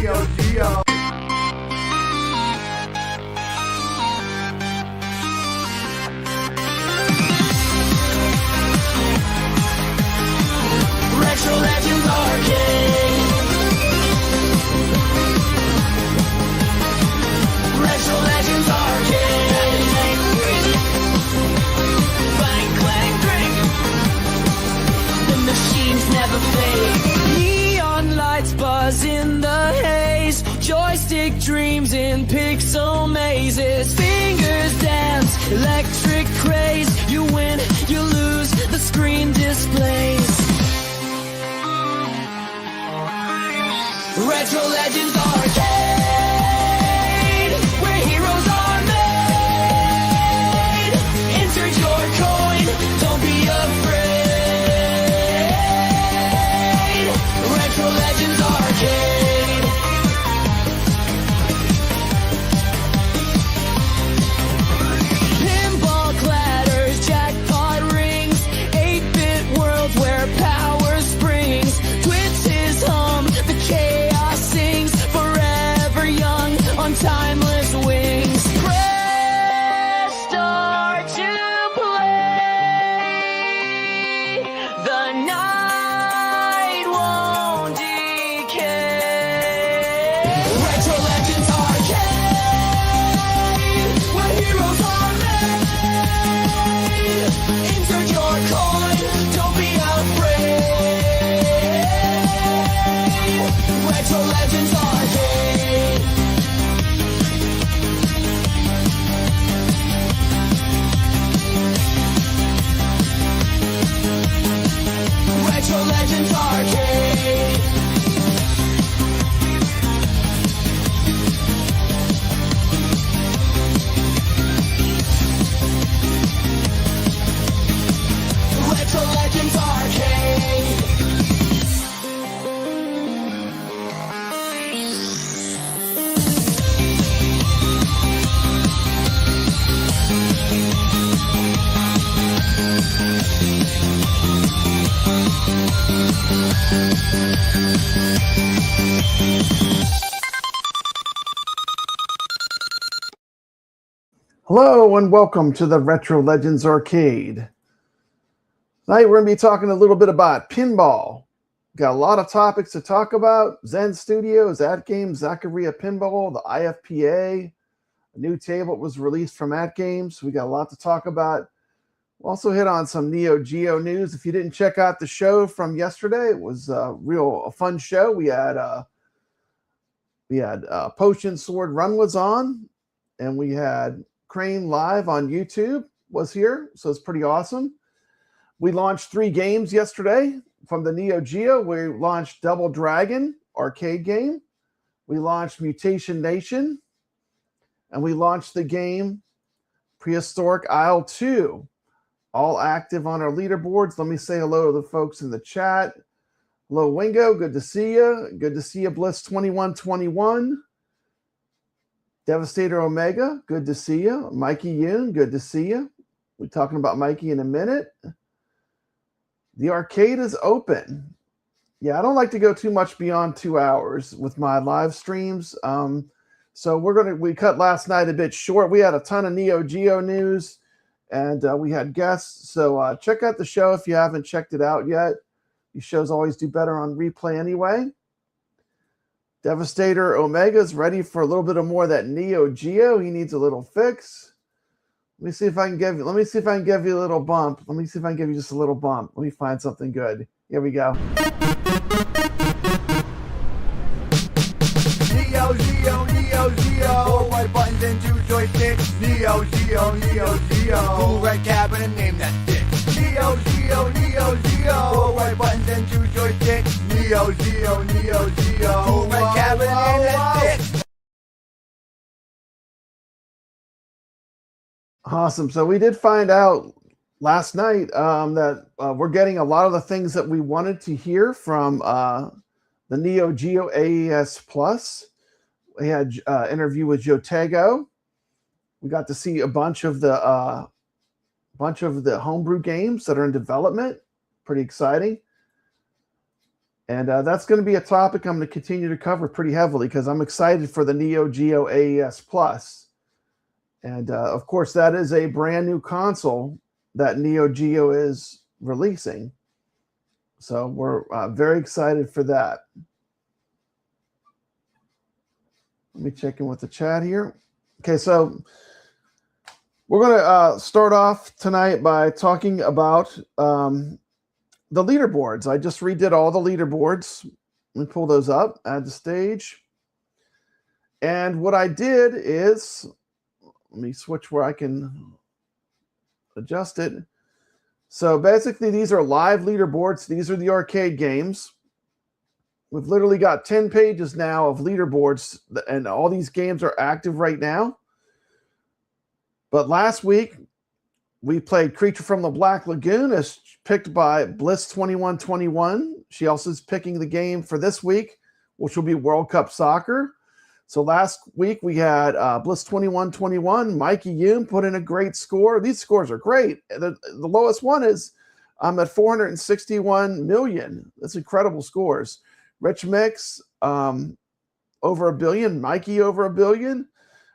Neo Geo. Retro Legends Arcade. Retro Legends Arcade. Bang, clang, drink. The machines never fade. Neon lights buzz in the haze. Joystick dreams in pixel mazes. Fingers dance, electric craze. You win, you lose, the screen displays. Retro Legends Arcade, where heroes are made. Insert your coin, don't be afraid. Retro Legends Arcade. Pinball clatters, jackpot rings. 8-bit world where power springs. Twitches hum, the chaos sings. Forever young on timeless wings. Press start to play. The night won't decay. Retro Legends Arcade, where heroes are made. Insert your coin, don't be afraid. Retro Legends Arcade. Retro Legends Arcade. Retro Legends Arcade. Hello and welcome to the Retro Legends Arcade. Tonight we're going to be talking a little bit about pinball. Got a lot of topics to talk about. Zen Studios, AtGames, Zaccaria Pinball, the IFPA, a new table was released from AtGames. We got a lot to talk about. We'll also hit on some Neo Geo news. If you didn't check out the show from yesterday, it was a fun show. We had Potion Sword Run was on, and we had craneLIVE on YouTube was here, so it's pretty awesome. We launched 3 games yesterday from the Neo Geo. We launched Double Dragon arcade game. We launched Mutation Nation, and we launched the game Prehistoric Isle 2. All active on our leaderboards. Let me say hello to the folks in the chat. Hello, Wingo. Good to see you. Good to see you, Bliss2121. Devastator Omega. Good to see you. Mikey Yoon. Good to see you. We're talking about Mikey in a minute. The arcade is open. Yeah, I don't like to go too much beyond 2 hours with my live streams. So we cut last night a bit short. We had a ton of Neo Geo news. And we had guests, so check out the show if you haven't checked it out yet. These shows always do better on replay anyway. Devastator Omega is ready for a little bit of more of that Neo Geo. He needs a little fix. Let me see if I can give you a little bump. Let me see if I can give you just a little bump. Let me find something good. Here we go. Neo Geo, Neo Geo. 4 white buttons and 2 joysticks. Neo Geo, Neo Geo. Cool red cabinet, name that dick. Neo Geo, Neo Geo. 4 white buttons and 2 joysticks. Neo Geo, Neo Geo. Cool red cabinet, name that dick. Awesome. So we did find out last night that we're getting a lot of the things that we wanted to hear from the Neo Geo AES Plus. We had an interview with Joe Tego. We got to see a bunch of the homebrew games that are in development. Pretty exciting. And that's going to be a topic I'm going to continue to cover pretty heavily because I'm excited for the Neo Geo AES Plus. And of course, that is a brand new console that Neo Geo is releasing. So we're very excited for that. Let me check in with the chat here. Okay, so we're going to start off tonight by talking about the leaderboards. I just redid all the leaderboards. Let me pull those up, add the stage. And what I did is, let me switch where I can adjust it. So basically, these are live leaderboards. These are the arcade games. We've literally got 10 pages now of leaderboards, and all these games are active right now. But last week, we played Creature from the Black Lagoon as picked by Bliss2121. She also is picking the game for this week, which will be World Cup Soccer. So last week we had Bliss2121, Mikey Yoon put in a great score. These scores are great. The lowest one is at 461 million. That's incredible scores. Rich Mix, over 1 billion. Mikey, over 1 billion.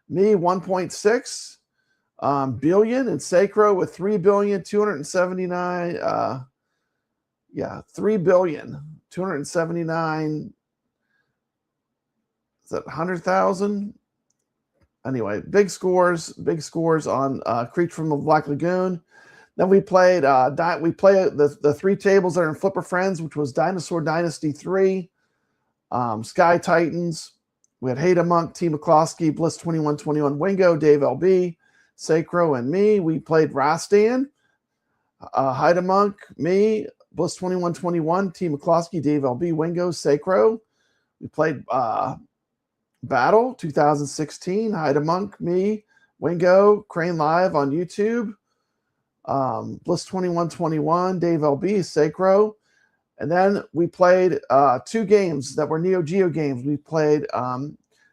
Me, 1.6 billion. And Sacro with 3 billion, 279. 3 billion, 279. Is that 100,000? Anyway, big scores on Creature from the Black Lagoon. Then we played the 3 tables that are in Flipper Friends, which was Dinosaur Dynasty 3, Sky Titans. We had Haida Monk, T. McCloskey, Bliss2121, Wingo, Dave LB, Sacro, and me. We played Rastan, Haida Monk, me, Bliss2121, T. McCloskey, Dave LB, Wingo, Sacro. We played Battle 2016, Haida Monk, me, Wingo, craneLIVE on YouTube, Bliss2121, Dave LB, Sacro. And then we played 2 games that were Neo Geo games. We played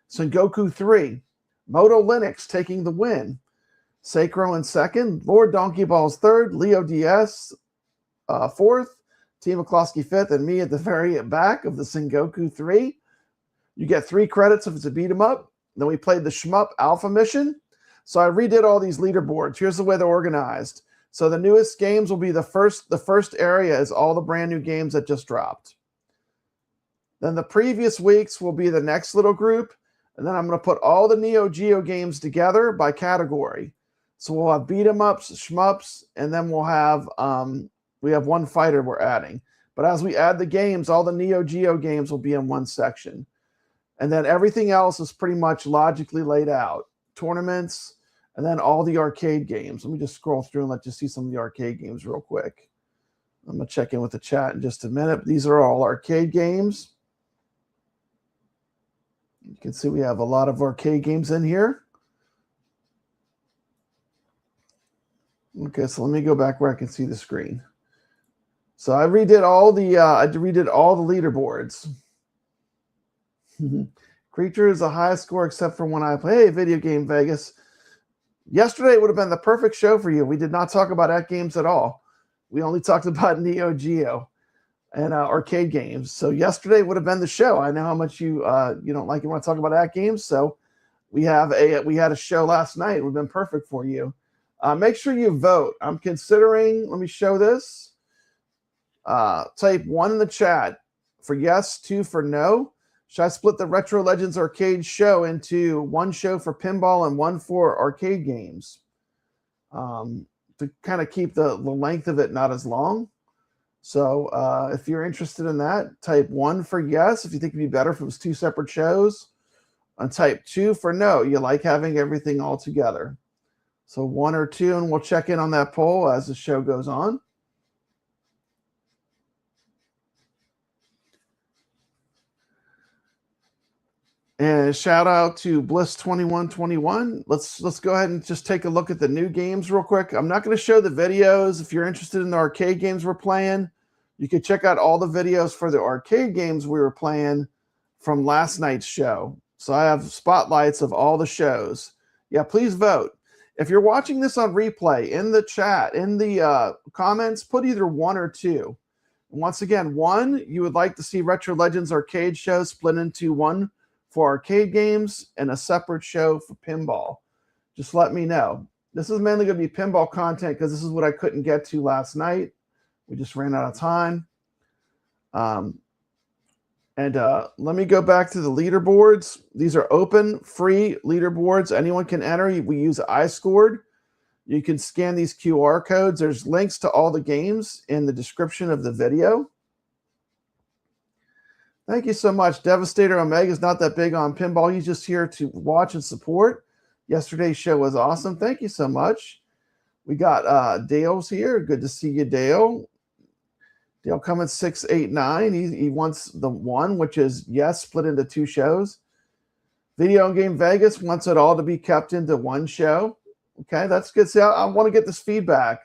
Sengoku 3, Moto Linux taking the win, Sacro in second, Lord Donkey Balls third, Leo DS fourth, T. McCloskey fifth, and me at the very back of the Sengoku 3. You get 3 credits if it's a beat 'em up. Then we played the Shmup Alpha Mission. So I redid all these leaderboards. Here's the way they're organized. So the newest games will be the first area is all the brand new games that just dropped. Then the previous weeks will be the next little group. And then I'm going to put all the Neo Geo games together by category. So we'll have beat 'em ups, shmups, and then we'll have we have 1 fighter we're adding. But as we add the games, all the Neo Geo games will be in 1 section. And then everything else is pretty much logically laid out. Tournaments, and then all the arcade games. Let me just scroll through and let you see some of the arcade games real quick. I'm going to check in with the chat in just a minute. These are all arcade games. You can see we have a lot of arcade games in here. Okay, so let me go back where I can see the screen. So I redid all the leaderboards. Creature is the highest score except for when I play. Hey, Video Game Vegas. Yesterday would have been the perfect show for you. We did not talk about AtGames at all. We only talked about Neo Geo and arcade games. So yesterday would have been the show. I know how much you don't like. You want to talk about AtGames. So we had a show last night. It would have been perfect for you. Make sure you vote. I'm considering. Let me show this. Type 1 in the chat for yes, 2 for no. Should I split the Retro Legends Arcade show into 1 show for pinball and 1 for arcade games? To kind of keep the length of it not as long. So if you're interested in that, type 1 for yes. If you think it'd be better if it was 2 separate shows. And type 2 for no. You like having everything all together. So 1 or 2, and we'll check in on that poll as the show goes on. And shout out to Bliss2121. Let's go ahead and just take a look at the new games real quick. I'm not going to show the videos. If you're interested in the arcade games we're playing, you can check out all the videos for the arcade games we were playing from last night's show. So I have spotlights of all the shows. Yeah, please vote. If you're watching this on replay, in the chat, in the comments, put either 1 or 2. Once again, one, you would like to see Retro Legends arcade show split into one for arcade games and a separate show for pinball. Just let me know. This is mainly going to be pinball content because this is what I couldn't get to last night. We just ran out of time. Let me go back to the leaderboards. These are open, free leaderboards. Anyone can enter. We use iScored. You can scan these QR codes. There's links to all the games in the description of the video. Thank you so much. Devastator Omega is not that big on pinball. He's just here to watch and support. Yesterday's show was awesome. Thank you so much. We got Dale's here. Good to see you, Dale. Dale coming 689. He wants the one, which is yes, split into two shows. Video Game Vegas wants it all to be kept into one show. Okay, that's good. See, I want to get this feedback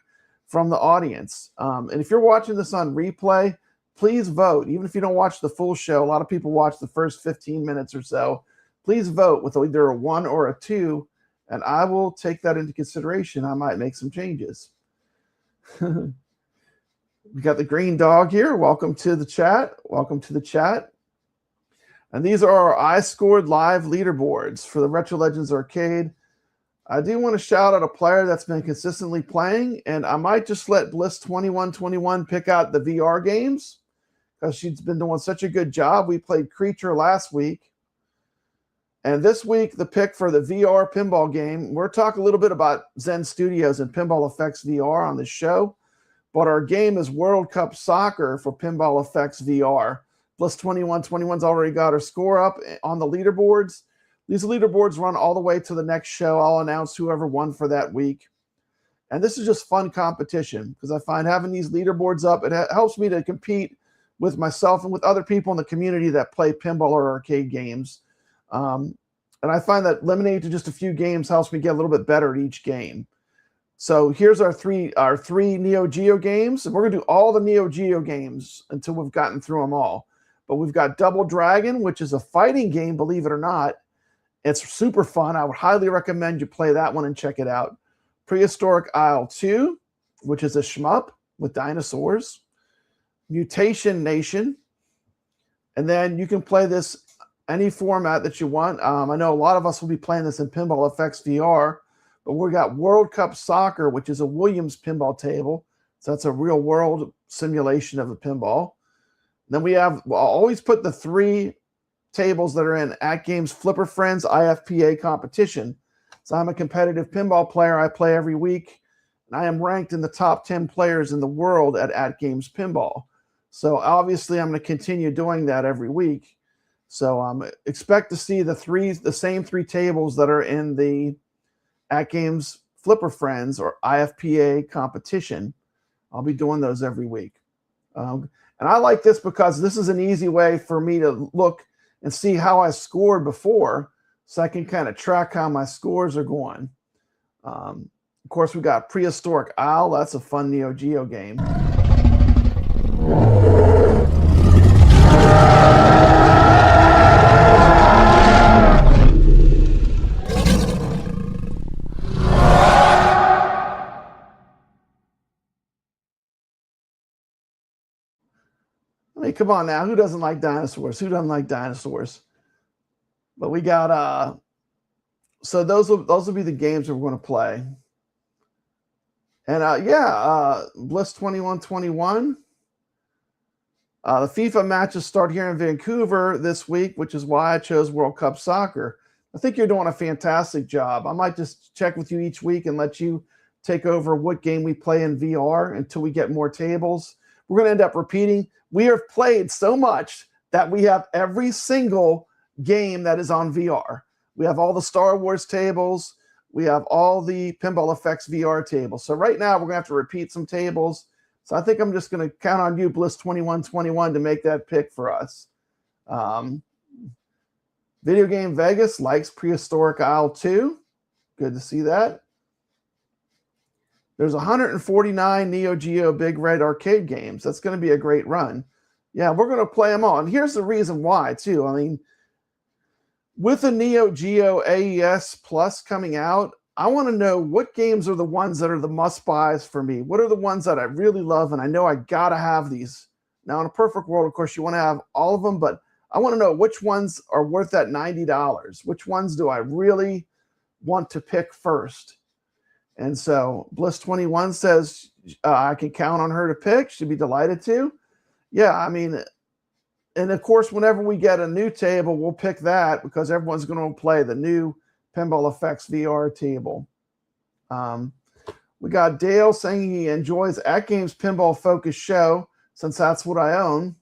from the audience. And if you're watching this on replay, please vote. Even if you don't watch the full show, a lot of people watch the first 15 minutes or so. Please vote with either a 1 or a 2, and I will take that into consideration. I might make some changes. We got the green dog here. Welcome to the chat. Welcome to the chat. And these are our iScored live leaderboards for the Retro Legends Arcade. I do want to shout out a player that's been consistently playing, and I might just let Bliss2121 pick out the VR games because she's been doing such a good job. We played Creature last week, and this week the pick for the VR pinball game. We're talking a little bit about Zen Studios and Pinball Effects VR on this show, but our game is World Cup Soccer for Pinball Effects VR. Bliss2121's already got her score up on the leaderboards. These leaderboards run all the way to the next show. I'll announce whoever won for that week. And this is just fun competition because I find having these leaderboards up, it helps me to compete with myself and with other people in the community that play pinball or arcade games. And I find that limiting to just a few games helps me get a little bit better at each game. So here's our three Neo Geo games. And we're going to do all the Neo Geo games until we've gotten through them all. But we've got Double Dragon, which is a fighting game, believe it or not. It's super fun. I would highly recommend you play that one and check it out. Prehistoric Isle 2, which is a shmup with dinosaurs. Mutation Nation. And then you can play this any format that you want. I know a lot of us will be playing this in Pinball Effects VR, but we got World Cup Soccer, which is a Williams pinball table. So that's a real world simulation of a pinball. Then we have, I'll always put the 3 tables that are in AtGames Flipper Friends IFPA competition. So I'm a competitive pinball player. I play every week, and I am ranked in the top 10 players in the world at AtGames Pinball. So obviously I'm going to continue doing that every week. So expect to see the same 3 tables that are in the AtGames Flipper Friends or IFPA competition. I'll be doing those every week. And I like this because this is an easy way for me to look and see how I scored before, so I can kind of track how my scores are going. Of course, we got Prehistoric Isle. That's a fun Neo Geo game. I mean, come on now. Who doesn't like dinosaurs? Who doesn't like dinosaurs? But we got so those will be the games we're going to play. And Bliss2121. The FIFA matches start here in Vancouver this week, which is why I chose World Cup Soccer. I think you're doing a fantastic job. I might just check with you each week and let you take over what game we play in VR until we get more tables. We're going to end up repeating. We have played so much that we have every single game that is on VR. We have all the Star Wars tables. We have all the Pinball Effects VR tables. So right now we're going to have to repeat some tables. So I think I'm just going to count on you, Bliss2121, to make that pick for us. Video Game Vegas likes Prehistoric Isle 2. Good to see that. There's 149 Neo Geo Big Red arcade games. That's going to be a great run. Yeah, we're going to play them all. And here's the reason why, too. I mean, with the Neo Geo AES Plus coming out, I want to know what games are the ones that are the must-buys for me. What are the ones that I really love and I know I got to have these Now, in a perfect world, of course, you want to have all of them, but I want to know which ones are worth that $90. Which ones do I really want to pick first? And so Bliss21 says I can count on her to pick. She'd be delighted to. Yeah, I mean, and of course, whenever we get a new table, we'll pick that because everyone's going to play the new Pinball Effects VR table. We got Dale saying he enjoys AtGames Pinball Focus show since that's what I own.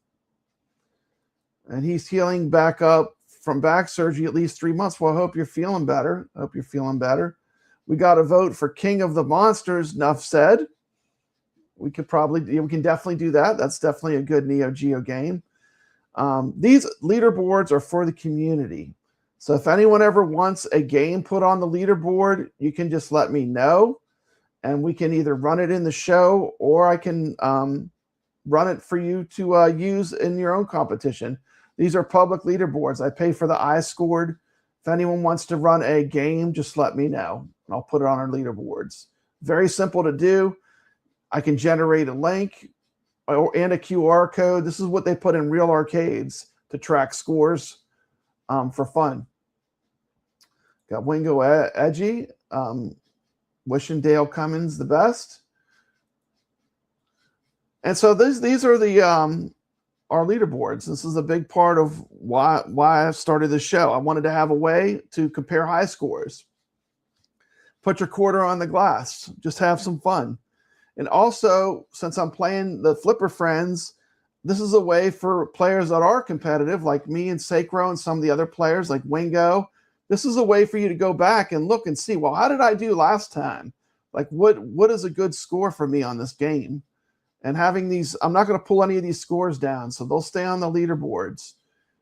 And he's healing back up from back surgery at least 3 months. Well, I hope you're feeling better. I hope you're feeling better. We got a vote for King of the Monsters, enough said. We can definitely do that. That's definitely a good Neo Geo game. These leaderboards are for the community. So if anyone ever wants a game put on the leaderboard, you can just let me know. And we can either run it in the show or I can run it for you to use in your own competition. These are public leaderboards. I pay for the iScored. If anyone wants to run a game, just let me know. And I'll put it on our leaderboards. Very simple to do. I can generate a link and a QR code. This is what they put in real arcades to track scores for fun. Got Wingo Edgy. Wishing Dale Cummins the best. And so these are the our leaderboards. This is a big part of why I started this show. I wanted to have a way to compare high scores. Put your quarter on the glass. Just have some fun. And also, since I'm playing the Flipper Friends, this is a way for players that are competitive, like me and Sacro and some of the other players like Wingo. This is a way for you to go back and look and see, well, how did I do last time? Like, what is a good score for me on this game? And having these, I'm not going to pull any of these scores down, so they'll stay on the leaderboards.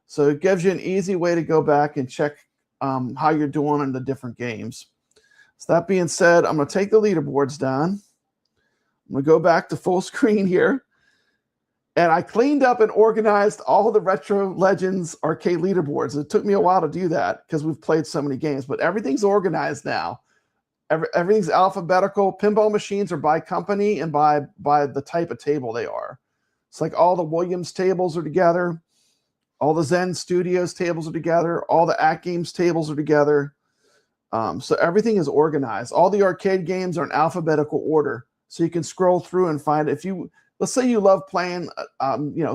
So it gives you an easy way to go back and check how you're doing in the different games. So that being said, I'm going to take the leaderboards down. I'm going to go back to full screen here. And I cleaned up and organized all the Retro Legends arcade leaderboards. It took me a while to do that because we've played so many games, but everything's organized now. Everything's alphabetical. Pinball machines are by company and by the type of table they are. It's like all the Williams tables are together. All the Zen Studios tables are together. All the AtGames tables are together. So everything is organized. All the arcade games are in alphabetical order. So you can scroll through and find, if you, let's say you love playing,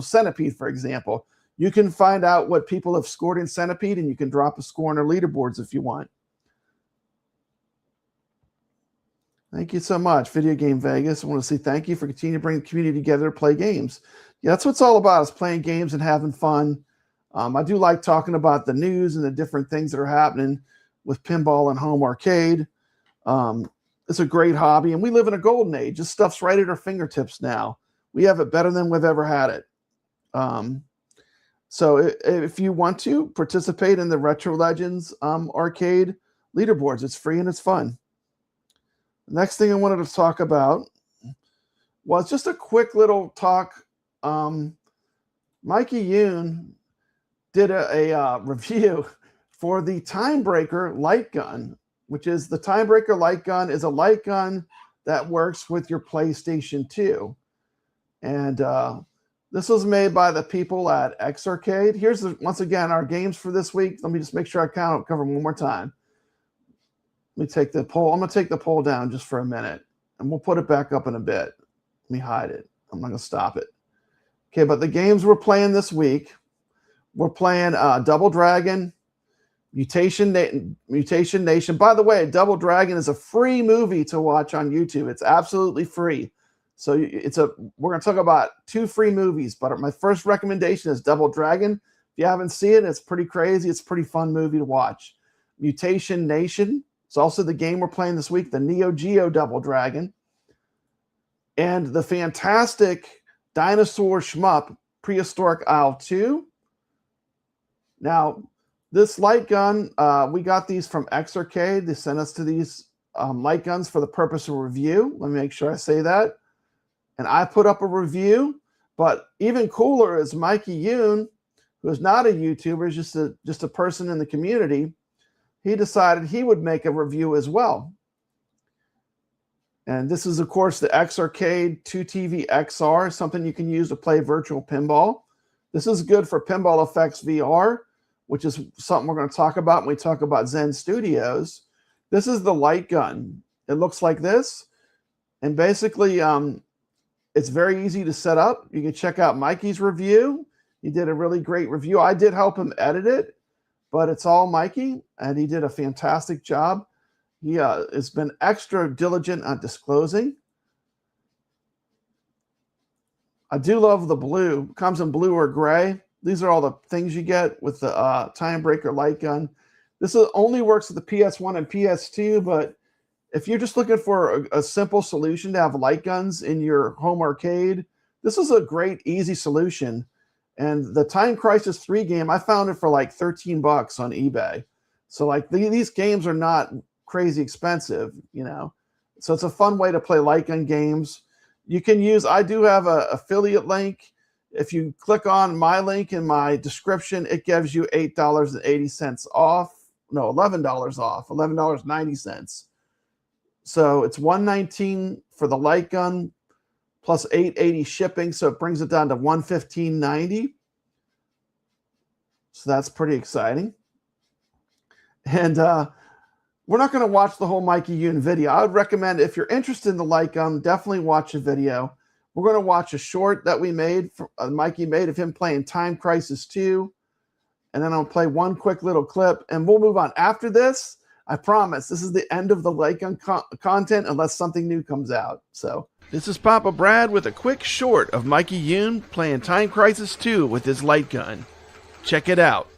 Centipede, for example. You can find out what people have scored in Centipede and you can drop a score on their leaderboards if you want. Thank you so much, Video Game Vegas. I want to say thank you for continuing to bring the community together to play games. Yeah, that's what it's all about, is playing games and having fun. I do like talking about the news and the different things that are happening with pinball and home arcade. It's a great hobby, and we live in a golden age. This stuff's right at our fingertips now. We have it better than we've ever had it. So if you want to participate in the Retro Legends arcade leaderboards, it's free and it's fun. The next thing I wanted to talk about was just a quick little talk. Mikey Yoon did a review for the Timebreaker light gun, which is the Timebreaker light gun is a light gun that works with your PlayStation 2. And this was made by the people at X Arcade. Here's once again our games for this week. Let me just make sure I cover them one more time. Let me take the poll. I'm going to take the poll down just for a minute, and we'll put it back up in a bit. Let me hide it. I'm not going to stop it. Okay, but the games we're playing this week, we're playing Double Dragon, Mutation Nation. By the way, Double Dragon is a free movie to watch on YouTube. It's absolutely free. So we're going to talk about 2 free movies, but my first recommendation is Double Dragon. If you haven't seen it, it's pretty crazy. It's a pretty fun movie to watch. Mutation Nation. It's also the game we're playing this week, the Neo Geo Double Dragon. And the fantastic dinosaur shmup, Prehistoric Isle 2. Now, this light gun, we got these from X Arcade. They sent us to these light guns for the purpose of review. Let me make sure I say that. And I put up a review, but even cooler is Mikey Yoon, who is not a YouTuber, is just a person in the community. He decided he would make a review as well. And this is, of course, the X Arcade 2TV XR, something you can use to play virtual pinball. This is good for Pinball Effects VR, which is something we're going to talk about when we talk about Zen Studios. This is the Lightgun. It looks like this. And basically, it's very easy to set up. You can check out Mikey's review. He did a really great review. I did help him edit it, but it's all Mikey, and he did a fantastic job. He has been extra diligent on disclosing. I do love the blue. It comes in blue or gray. These are all the things you get with the Time Breaker Lightgun. This only works with the PS1 and PS2, but if you're just looking for a simple solution to have light guns in your home arcade, this is a great, easy solution. And the Time Crisis 3 game, I found it for like 13 bucks on eBay. So like these games are not crazy expensive, you know. So it's a fun way to play light gun games. You can use, I do have an affiliate link. If you click on my link in my description, it gives you $8.80 off. No, $11 off, $11.90. So it's $119 for the light gun plus $8.80 shipping. So it brings it down to $115.90. So that's pretty exciting. And we're not going to watch the whole Mikey Yoon video. I would recommend, if you're interested in the light gun, definitely watch a video. We're going to watch a short that we made, Mikey made, of him playing Time Crisis 2. And then I'll play one quick little clip, and we'll move on. After this, I promise, this is the end of the light gun content unless something new comes out. So this is Papa Brad with a quick short of Mikey Yoon playing Time Crisis 2 with his light gun. Check it out.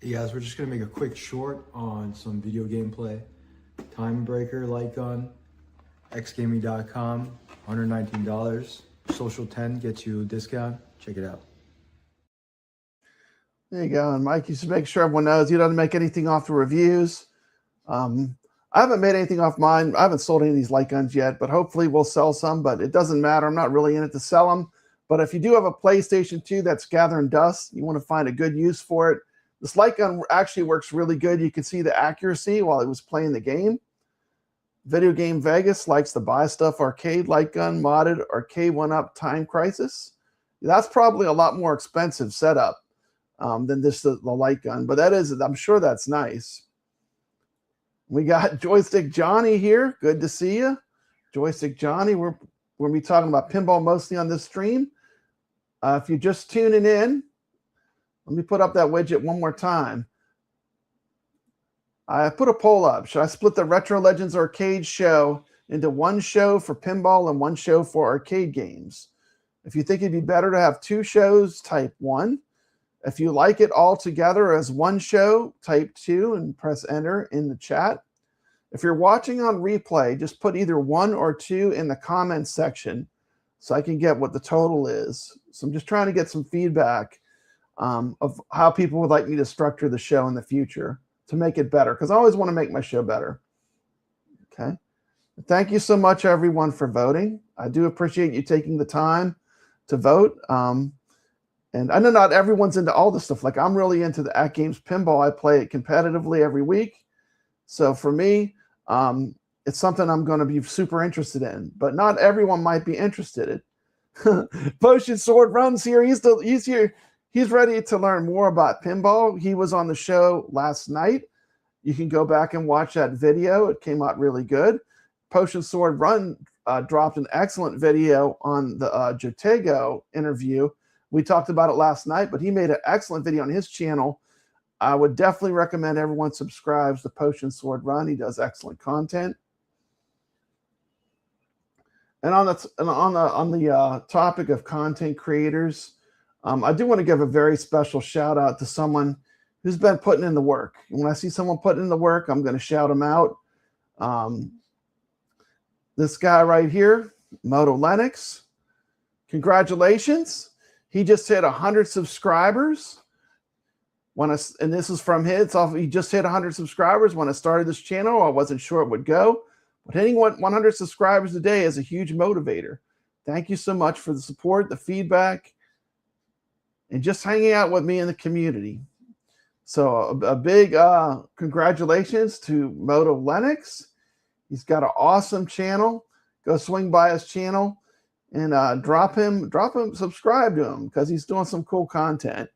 Hey guys, we're just gonna make a quick short on some video gameplay. Time Breaker Light Gun, xgaming.com, $119. Social 10 gets you a discount. Check it out. There you go. And Mike, you should make sure everyone knows you don't make anything off the reviews. I haven't made anything off mine. I haven't sold any of these light guns yet, but hopefully we'll sell some, but it doesn't matter. I'm not really in it to sell them. But if you do have a PlayStation 2 that's gathering dust, you want to find a good use for it, this light gun actually works really good. You can see the accuracy while it was playing the game. Video Game Vegas likes to buy stuff arcade light gun, modded arcade 1-up Time Crisis. That's probably a lot more expensive setup than this the light gun, but that is, I'm sure that's nice. We got Joystick Johnny here. Good to see you, Joystick Johnny. We're going to be talking about pinball mostly on this stream. If you're just tuning in, let me put up that widget one more time. I put a poll up. Should I split the Retro Legends Arcade show into one show for pinball and one show for arcade games? If you think it'd be better to have two shows, type 1. If you like it all together as one show, type 2 and press enter in the chat. If you're watching on replay, just put either 1 or 2 in the comments section so I can get what the total is. So I'm just trying to get some feedback of how people would like me to structure the show in the future to make it better, because I always want to make my show better. Okay. Thank you so much, everyone, for voting. I do appreciate you taking the time to vote. And I know not everyone's into all this stuff. Like, I'm really into the AtGames pinball. I play it competitively every week. So for me, it's something I'm going to be super interested in, but not everyone might be interested in. Potion Sword Runs here. He's here. He's ready to learn more about pinball. He was on the show last night. You can go back and watch that video. It came out really good. Potion Sword Run dropped an excellent video on the Jotego interview. We talked about it last night, but he made an excellent video on his channel. I would definitely recommend everyone subscribes to Potion Sword Run. He does excellent content. And on the topic of content creators, I do want to give a very special shout out to someone who's been putting in the work. And when I see someone putting in the work, I'm going to shout them out. This guy right here, Moto Lennox, congratulations. He just hit 100 subscribers. And this is from he just hit 100 subscribers. When I started this channel, I wasn't sure it would go. But hitting 100 subscribers today is a huge motivator. Thank you so much for the support, the feedback, and just hanging out with me in the community. So a big congratulations to Moto Lennox. He's got an awesome channel. Go swing by his channel and subscribe to him because he's doing some cool content.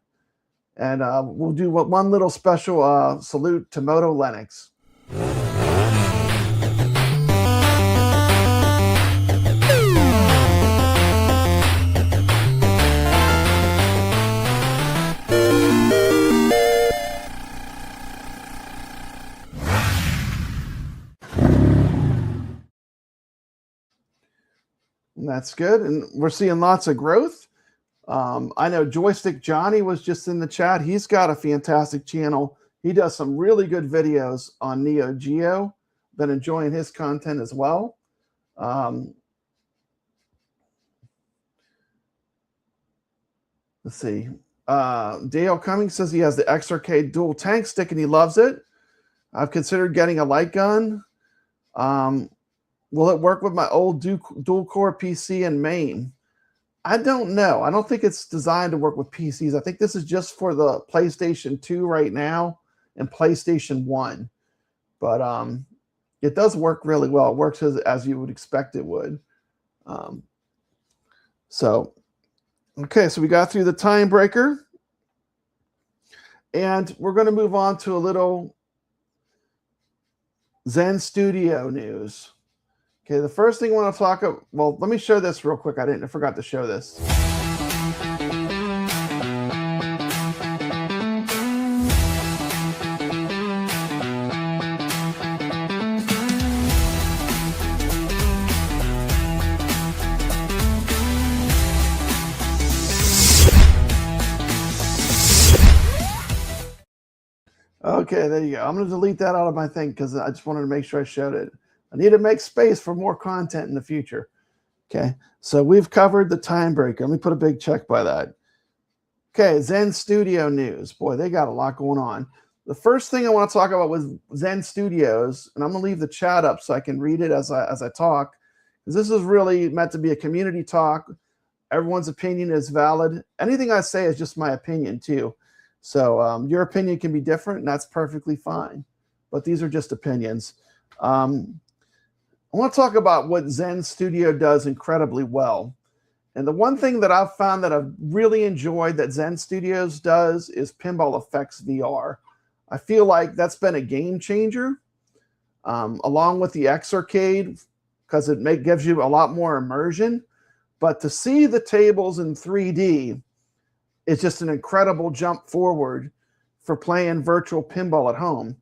And we'll do one little special salute to Moto Lennox. And that's good. And we're seeing lots of growth. I know Joystick Johnny was just in the chat. He's got a fantastic channel. He does some really good videos on Neo Geo. Been enjoying his content as well. Let's see. Dale Cummings says he has the X-Arcade dual tank stick and he loves it. I've considered getting a light gun. Will it work with my old dual core PC and main? I don't know. I don't think it's designed to work with PCs. I think this is just for the PlayStation 2 right now and PlayStation 1. But it does work really well. It works as you would expect it would. Okay, so we got through the time breaker. And we're going to move on to a little Zen Studio news. Okay, the first thing I want to talk about, well, let me show this real quick. I forgot to show this. Okay, there you go. I'm going to delete that out of my thing because I just wanted to make sure I showed it. I need to make space for more content in the future. Okay, so we've covered the time breaker. Let me put a big check by that. Okay, Zen Studio news. Boy, they got a lot going on. The first thing I want to talk about with Zen Studios, and I'm going to leave the chat up so I can read it as I talk, because this is really meant to be a community talk. Everyone's opinion is valid. Anything I say is just my opinion too. So your opinion can be different, and that's perfectly fine. But these are just opinions. I want to talk about what Zen Studio does incredibly well. And the one thing that I've found that I've really enjoyed that Zen Studios does is Pinball Effects VR. I feel like that's been a game changer, along with the X-Arcade, because it gives you a lot more immersion. But to see the tables in 3D is just an incredible jump forward for playing virtual pinball at home.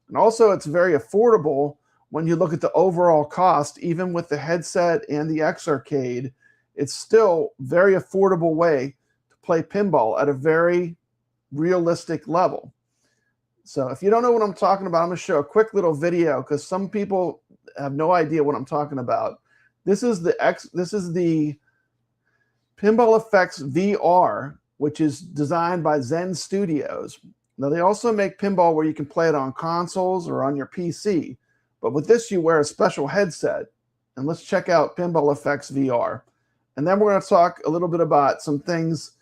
And also, it's very affordable when you look at the overall cost. Even with the headset and the X-Arcade, it's still a very affordable way to play pinball at a very realistic level. So if you don't know what I'm talking about, I'm going to show a quick little video because some people have no idea what I'm talking about. This is the Pinball Effects VR, which is designed by Zen Studios. Now, they also make pinball where you can play it on consoles or on your PC. But with this, you wear a special headset. And let's check out Pinball Effects VR. And then we're going to talk a little bit about some things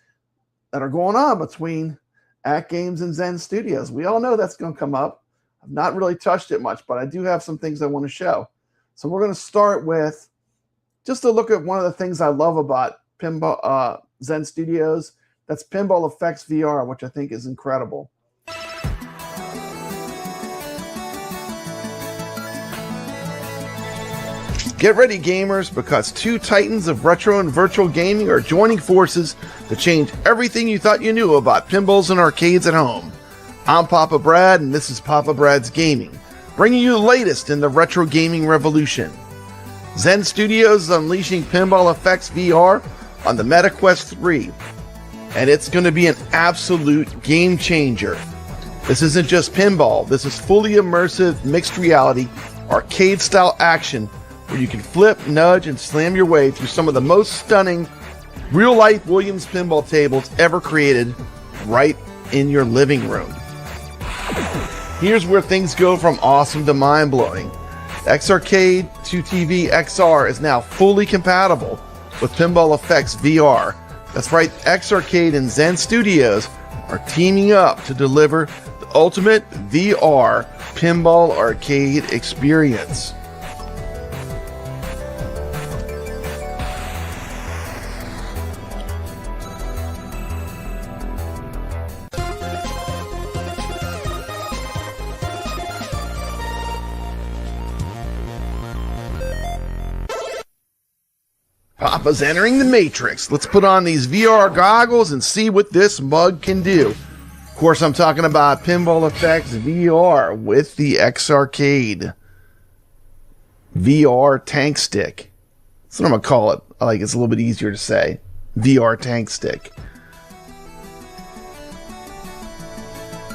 that are going on between AtGames and Zen Studios. We all know that's going to come up. I've not really touched it much, but I do have some things I want to show. So we're going to start with just a look at one of the things I love about Pinball Zen Studios. That's Pinball Effects VR, which I think is incredible. Get ready, gamers, because two titans of retro and virtual gaming are joining forces to change everything you thought you knew about pinballs and arcades at home. I'm Papa Brad, and this is Papa Brad's Gaming, bringing you the latest in the retro gaming revolution. Zen Studios is unleashing Pinball Effects VR on the MetaQuest 3, and it's going to be an absolute game changer. This isn't just pinball. This is fully immersive mixed reality arcade-style action where you can flip, nudge, and slam your way through some of the most stunning real-life Williams pinball tables ever created right in your living room. Here's where things go from awesome to mind-blowing. Xarcade 2TV XR is now fully compatible with Pinball Effects VR. That's right, Xarcade and Zen Studios are teaming up to deliver the ultimate VR pinball arcade experience. Papa's entering the Matrix. Let's put on these VR goggles and see what this mug can do. Of course, I'm talking about Pinball Effects VR with the Xarcade VR tank stick. That's what I'm going to call it. I like it's a little bit easier to say. VR tank stick.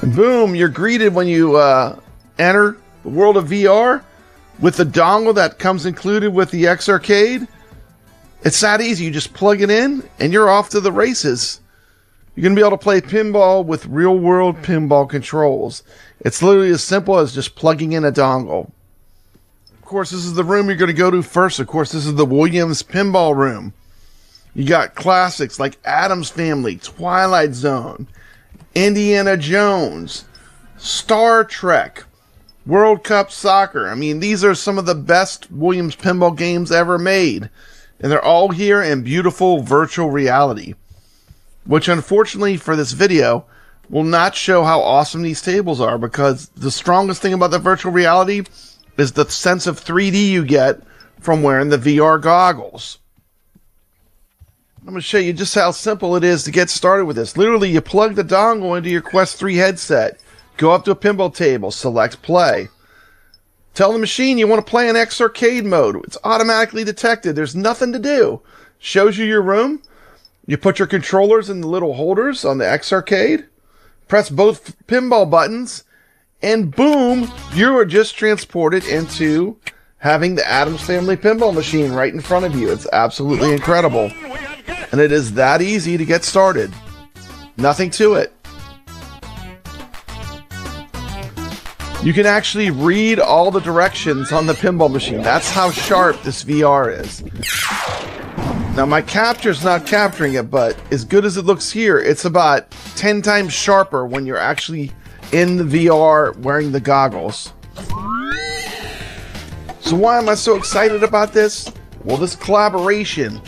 And boom, you're greeted when you enter the world of VR with the dongle that comes included with the Xarcade. It's that easy. You just plug it in and you're off to the races. You're going to be able to play pinball with real-world pinball controls. It's literally as simple as just plugging in a dongle. Of course, this is the room you're going to go to first. Of course, this is the Williams Pinball Room. You got classics like Addams Family, Twilight Zone, Indiana Jones, Star Trek, World Cup Soccer. I mean, these are some of the best Williams pinball games ever made. And they're all here in beautiful virtual reality, which unfortunately for this video will not show how awesome these tables are, because the strongest thing about the virtual reality is the sense of 3D you get from wearing the VR goggles. I'm going to show you just how simple it is to get started with this. Literally, you plug the dongle into your Quest 3 headset, go up to a pinball table, select play. Tell the machine you want to play in Xarcade mode. It's automatically detected. There's nothing to do. Shows you your room. You put your controllers in the little holders on the Xarcade. Press both pinball buttons. And boom, you are just transported into having the Addams Family pinball machine right in front of you. It's absolutely incredible. And it is that easy to get started. Nothing to it. You can actually read all the directions on the pinball machine. That's how sharp this VR is. Now my capture's not capturing it, but as good as it looks here, it's about 10 times sharper when you're actually in the VR wearing the goggles. So why am I so excited about this? Well, this collaboration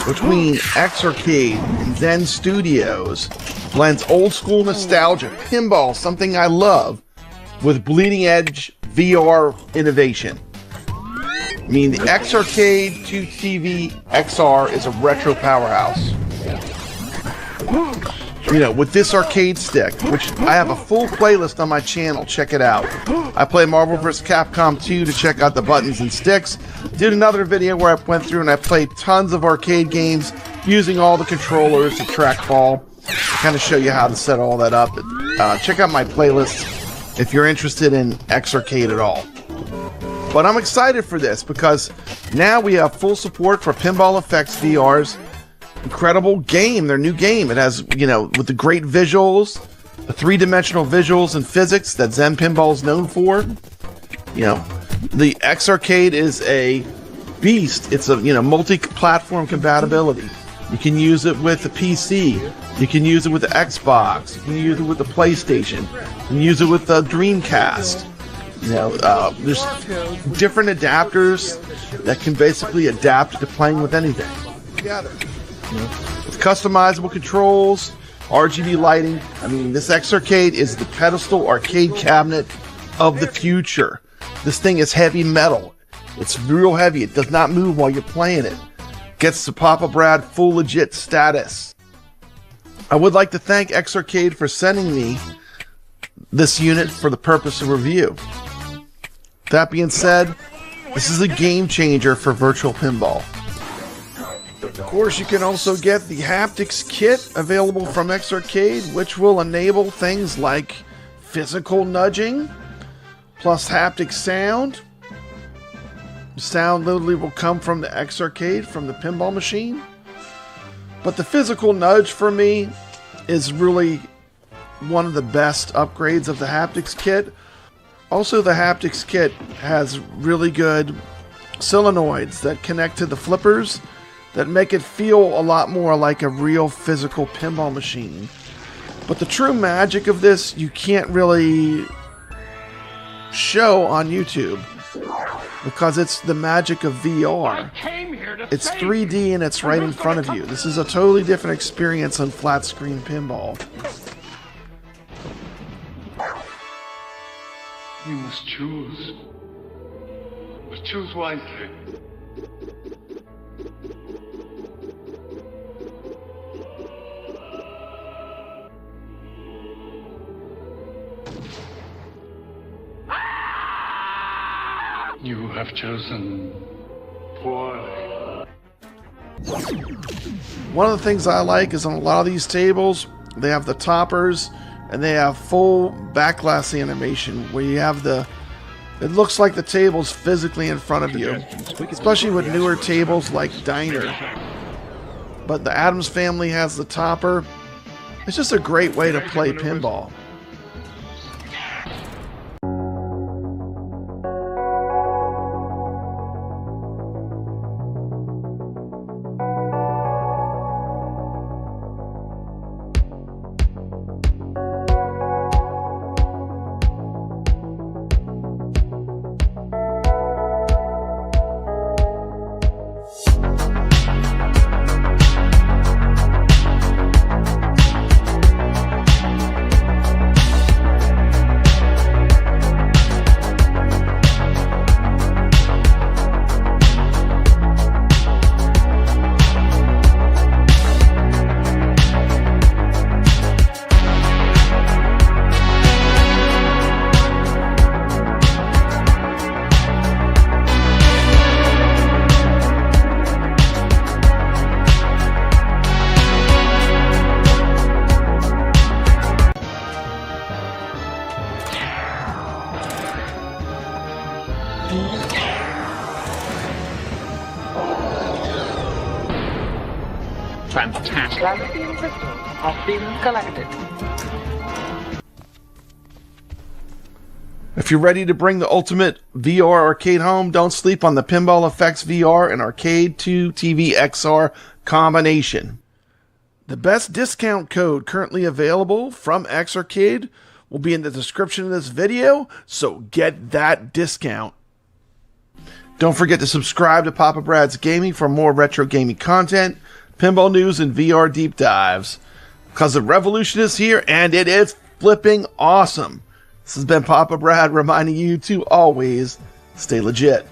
between Xarcade and Zen Studios blends old school nostalgia, pinball, something I love, with bleeding edge VR innovation. I mean, the Xarcade 2TV XR is a retro powerhouse. You know, with this arcade stick, which I have a full playlist on my channel, check it out. I play Marvel vs. Capcom 2 to check out the buttons and sticks. Did another video where I went through and I played tons of arcade games using all the controllers, the trackball, kind of show you how to set all that up. Check out my playlist if you're interested in Xarcade at all. But I'm excited for this because now we have full support for Pinball Effects VR's incredible game, their new game. It has, you know, with the great visuals, the three-dimensional visuals and physics that Zen Pinball is known for. You know, the Xarcade is a beast. It's a, you know, multi-platform compatibility. You can use it with the PC. You can use it with the Xbox. You can use it with the PlayStation. You can use it with the Dreamcast. You know, there's different adapters that can basically adapt to playing with anything. Together. You know, with customizable controls, RGB lighting. I mean, this Xarcade is the pedestal arcade cabinet of the future. This thing is heavy metal. It's real heavy. It does not move while you're playing it. Gets the Papa Brad full legit status. I would like to thank Xarcade for sending me this unit for the purpose of review. That being said, this is a game changer for virtual pinball. Of course, you can also get the haptics kit available from Xarcade, which will enable things like physical nudging, plus haptic sound, Sound literally will come from the X Arcade, from the pinball machine. But the physical nudge for me is really one of the best upgrades of the haptics kit. Also, the haptics kit has really good solenoids that connect to the flippers that make it feel a lot more like a real physical pinball machine. But the true magic of this you can't really show on YouTube because it's the magic of VR. It's 3D and it's right in front of you. This is a totally different experience on flat screen pinball. You must choose. But choose wisely. You have chosen poorly. One of the things I like is on a lot of these tables, they have the toppers and they have full backglass animation where you have it looks like the table's physically in front of you, especially with newer tables like Diner. But the Addams Family has the topper. It's just a great way to play pinball. Transparency and crystals have been collected. If you're ready to bring the ultimate VR arcade home, don't sleep on the Pinball Effects VR and Arcade 2 TV XR combination. The best discount code currently available from X Arcade will be in the description of this video, so get that discount. Don't forget to subscribe to Papa Brad's Gaming for more retro gaming content, pinball news, and VR deep dives. Because the revolution is here, and it is flipping awesome. This has been Papa Brad reminding you to always stay legit.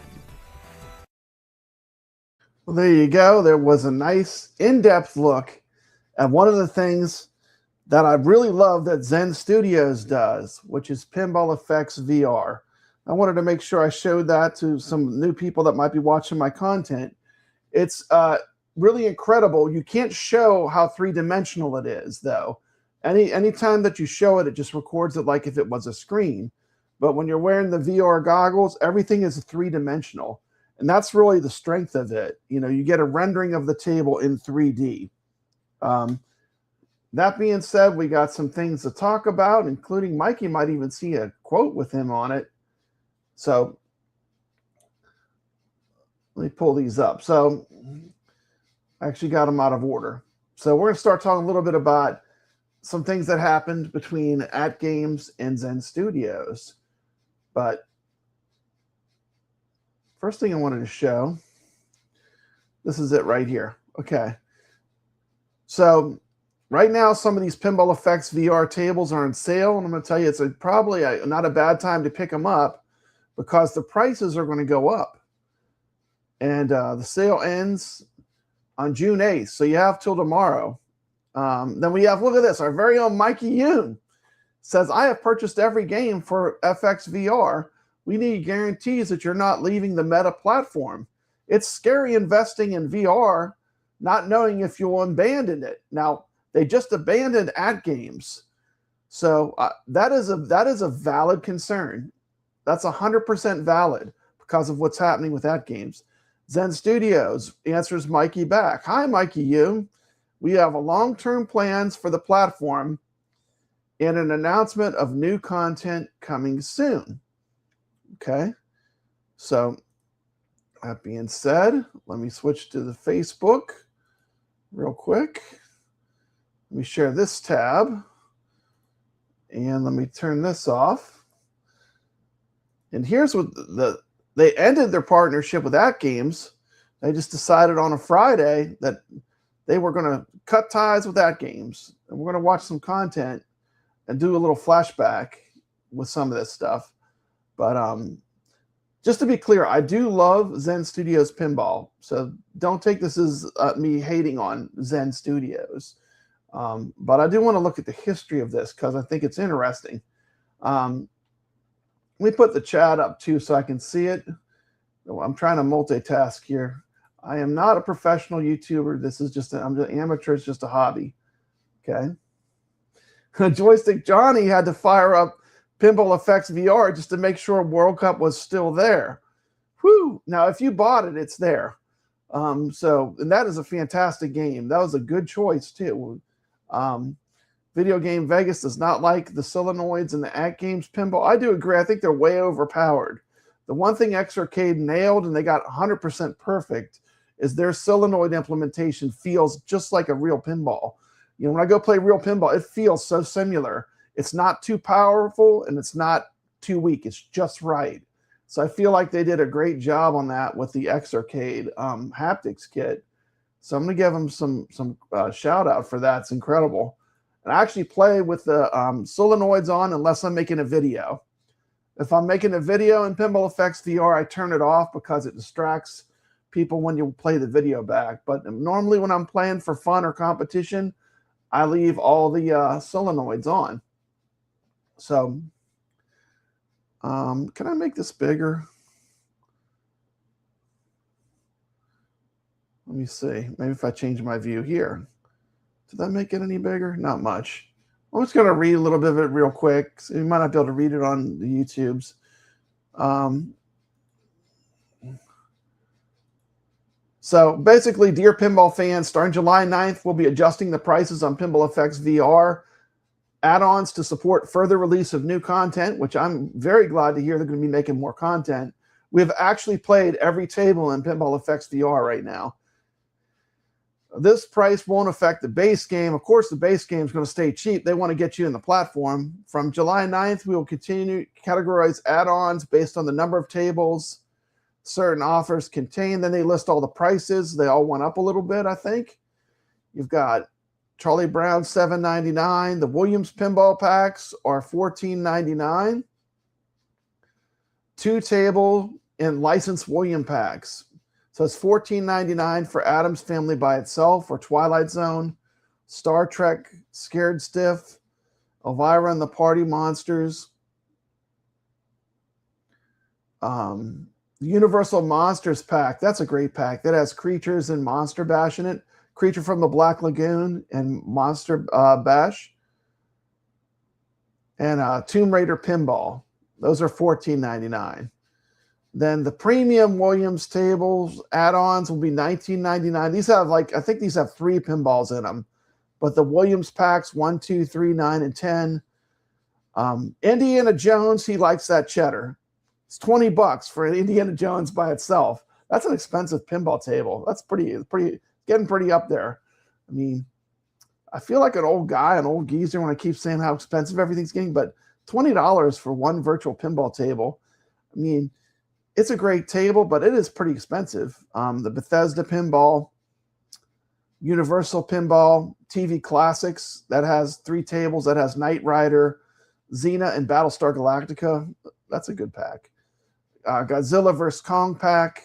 Well, there you go. There was a nice in-depth look at one of the things that I really love that Zen Studios does, which is Pinball Effects VR. I wanted to make sure I showed that to some new people that might be watching my content. It's really incredible. You can't show how three-dimensional it is, though. Anytime that you show it, it just records it like if it was a screen. But when you're wearing the VR goggles, everything is three-dimensional. And that's really the strength of it. You know, you get a rendering of the table in 3D. That being said, we got some things to talk about, including Mikey might even see a quote with him on it. So let me pull these up. So I actually got them out of order. So we're going to start talking a little bit about some things that happened between AtGames and Zen Studios. But first thing I wanted to show, this is it right here. Okay. So right now, some of these Pinball Effects VR tables are on sale, and I'm going to tell you it's probably not a bad time to pick them up because the prices are going to go up. And the sale ends on June 8th, so you have till tomorrow. Then we have, look at this, our very own Mikey Yoon says, I have purchased every game for FX VR. We need guarantees that you're not leaving the meta platform. It's scary investing in VR, not knowing if you'll abandon it. Now, they just abandoned AtGames. So that is a valid concern. That's 100% valid because of what's happening with AtGames. Zen Studios answers Mikey back. Hi, Mikey Yoon. We have a long-term plans for the platform and an announcement of new content coming soon. Okay. So that being said, let me switch to the Facebook real quick. Let me share this tab. And let me turn this off. And here's what they ended their partnership with AtGames. They just decided on a Friday that they were going to cut ties with AtGames. And we're going to watch some content and do a little flashback with some of this stuff. But just to be clear, I do love Zen Studios Pinball. So don't take this as me hating on Zen Studios. But I do want to look at the history of this because I think it's interesting. Let me put the chat up too so I can see it. I'm trying to multitask here. I am not a professional YouTuber. This is just I'm just amateur. It's just a hobby. Okay. Joystick Johnny had to fire up Pinball Effects VR just to make sure World Cup was still there. Whew. Now, if you bought it, it's there. And that is a fantastic game. That was a good choice too. Video Game Vegas does not like the solenoids in the AtGames pinball. I do agree. I think they're way overpowered. The one thing X-Arcade nailed, and they got 100% perfect, is their solenoid implementation feels just like a real pinball. You know, when I go play real pinball, it feels so similar. It's not too powerful, and it's not too weak. It's just right. So I feel like they did a great job on that with the X-Arcade haptics kit. So I'm going to give them some shout out for that. It's incredible. And I actually play with the solenoids on unless I'm making a video. If I'm making a video in Pinball Effects VR, I turn it off because it distracts people when you play the video back. But normally when I'm playing for fun or competition, I leave all the solenoids on. So can I make this bigger? Let me see. Maybe if I change my view here. Did that make it any bigger? Not much. I'm just going to read a little bit of it real quick. So you might not be able to read it on the YouTubes. So basically, dear pinball fans, starting July 9th, we'll be adjusting the prices on Pinball Effects VR add-ons to support further release of new content, which I'm very glad to hear they're going to be making more content. We've actually played every table in Pinball Effects VR right now. This price won't affect the base game. Of course, the base game is going to stay cheap. They want to get you in the platform. From July 9th, we will continue to categorize add-ons based on the number of tables certain offers contain. Then they list all the prices. They all went up a little bit, I think. You've got Charlie Brown, $7.99. The Williams pinball packs are $14.99. 2-table and licensed William packs. So it's $14.99 for Addams Family by itself, or Twilight Zone, Star Trek, Scared Stiff, Elvira and the Party Monsters, the Universal Monsters pack. That's a great pack. That has Creatures and Monster Bash in it. Creature from the Black Lagoon and Monster Bash. And Tomb Raider Pinball. Those are $14.99. Then the premium Williams tables add-ons will be $19.99. These have I think these have 3 pinballs in them. But the Williams packs 1, 2, 3, 9, and 10. Indiana Jones, he likes that cheddar. It's $20 for Indiana Jones by itself. That's an expensive pinball table. That's getting pretty up there. I mean, I feel like an old guy, an old geezer when I keep saying how expensive everything's getting, but $20 for one virtual pinball table. I mean, it's a great table, but it is pretty expensive. The Bethesda pinball, Universal pinball, TV Classics, that has 3 tables. That has Knight Rider, Xena, and Battlestar Galactica. That's a good pack. Godzilla vs. Kong pack.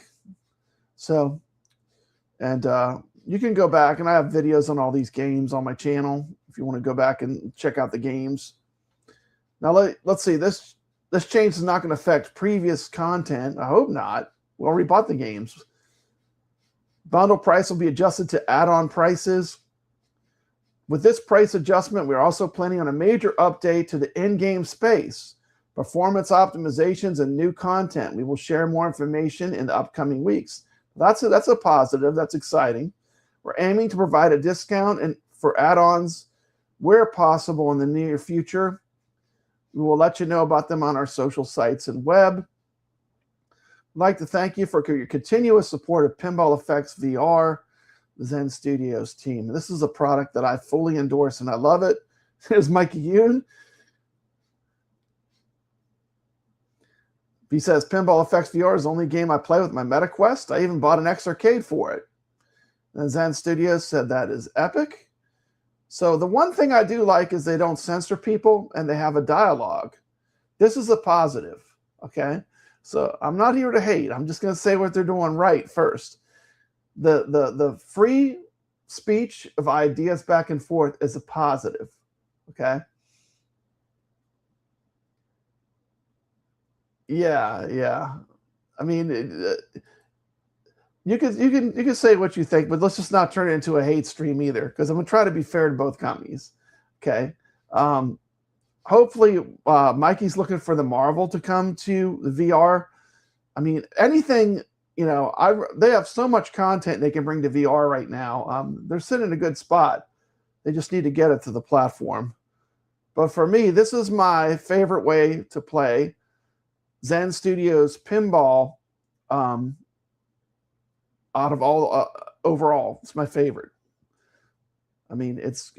So, and you can go back, and I have videos on all these games on my channel if you want to go back and check out the games. Now, let's see. This change is not going to affect previous content. I hope not. We already bought the games. Bundle price will be adjusted to add-on prices. With this price adjustment, we're also planning on a major update to the in-game space. performance optimizations, and new content. We will share more information in the upcoming weeks. That's a positive. That's exciting. We're aiming to provide a discount and for add-ons where possible in the near future. We will let you know about them on our social sites and web. I'd like to thank you for your continuous support of Pinball Effects VR, the Zen Studios team. This is a product that I fully endorse and I love it. Here's Mikey Yoon. He says, Pinball Effects VR is the only game I play with my MetaQuest. I even bought an X-Arcade for it. And Zen Studios said that is epic. So the one thing I do like is they don't censor people and they have a dialogue. This is a positive, okay? So I'm not here to hate. I'm just going to say what they're doing right first. The free speech of ideas back and forth is a positive, okay? Yeah. I mean, you can say what you think, but let's just not turn it into a hate stream either, because I'm gonna try to be fair to both companies. Okay. Hopefully, Mikey's looking for the Marvel to come to the VR. I mean, anything, you know, they have so much content they can bring to VR right now. They're sitting in a good spot. They just need to get it to the platform. But for me, this is my favorite way to play Zen Studios Pinball. Out of all overall, it's my favorite. I mean, it's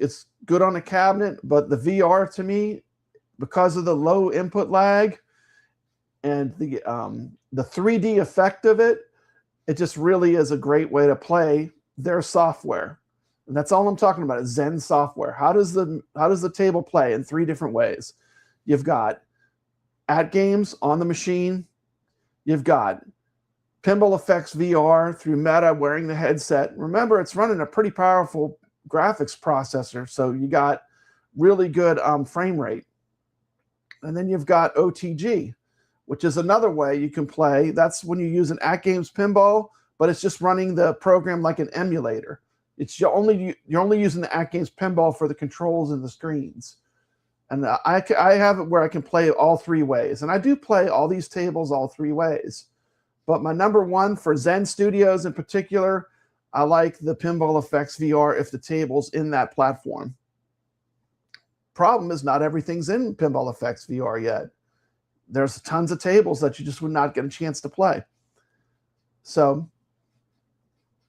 good on a cabinet, but the VR to me, because of the low input lag and the 3D effect of it, it just really is a great way to play their software. And that's all I'm talking about is Zen software. How does the table play in 3 different ways? You've got AtGames on the machine. You've got Pinball Effects VR through Meta wearing the headset. Remember, it's running a pretty powerful graphics processor, so you got really good frame rate. And then you've got OTG, which is another way you can play. That's when you use an AtGames pinball, but it's just running the program like an emulator. You're only using the AtGames pinball for the controls and the screens. And I have it where I can play all 3 ways. And I do play all these tables all 3 ways. But my number one for Zen Studios in particular, I like the Pinball Effects VR if the table's in that platform. Problem is not everything's in Pinball Effects VR yet. There's tons of tables that you just would not get a chance to play. So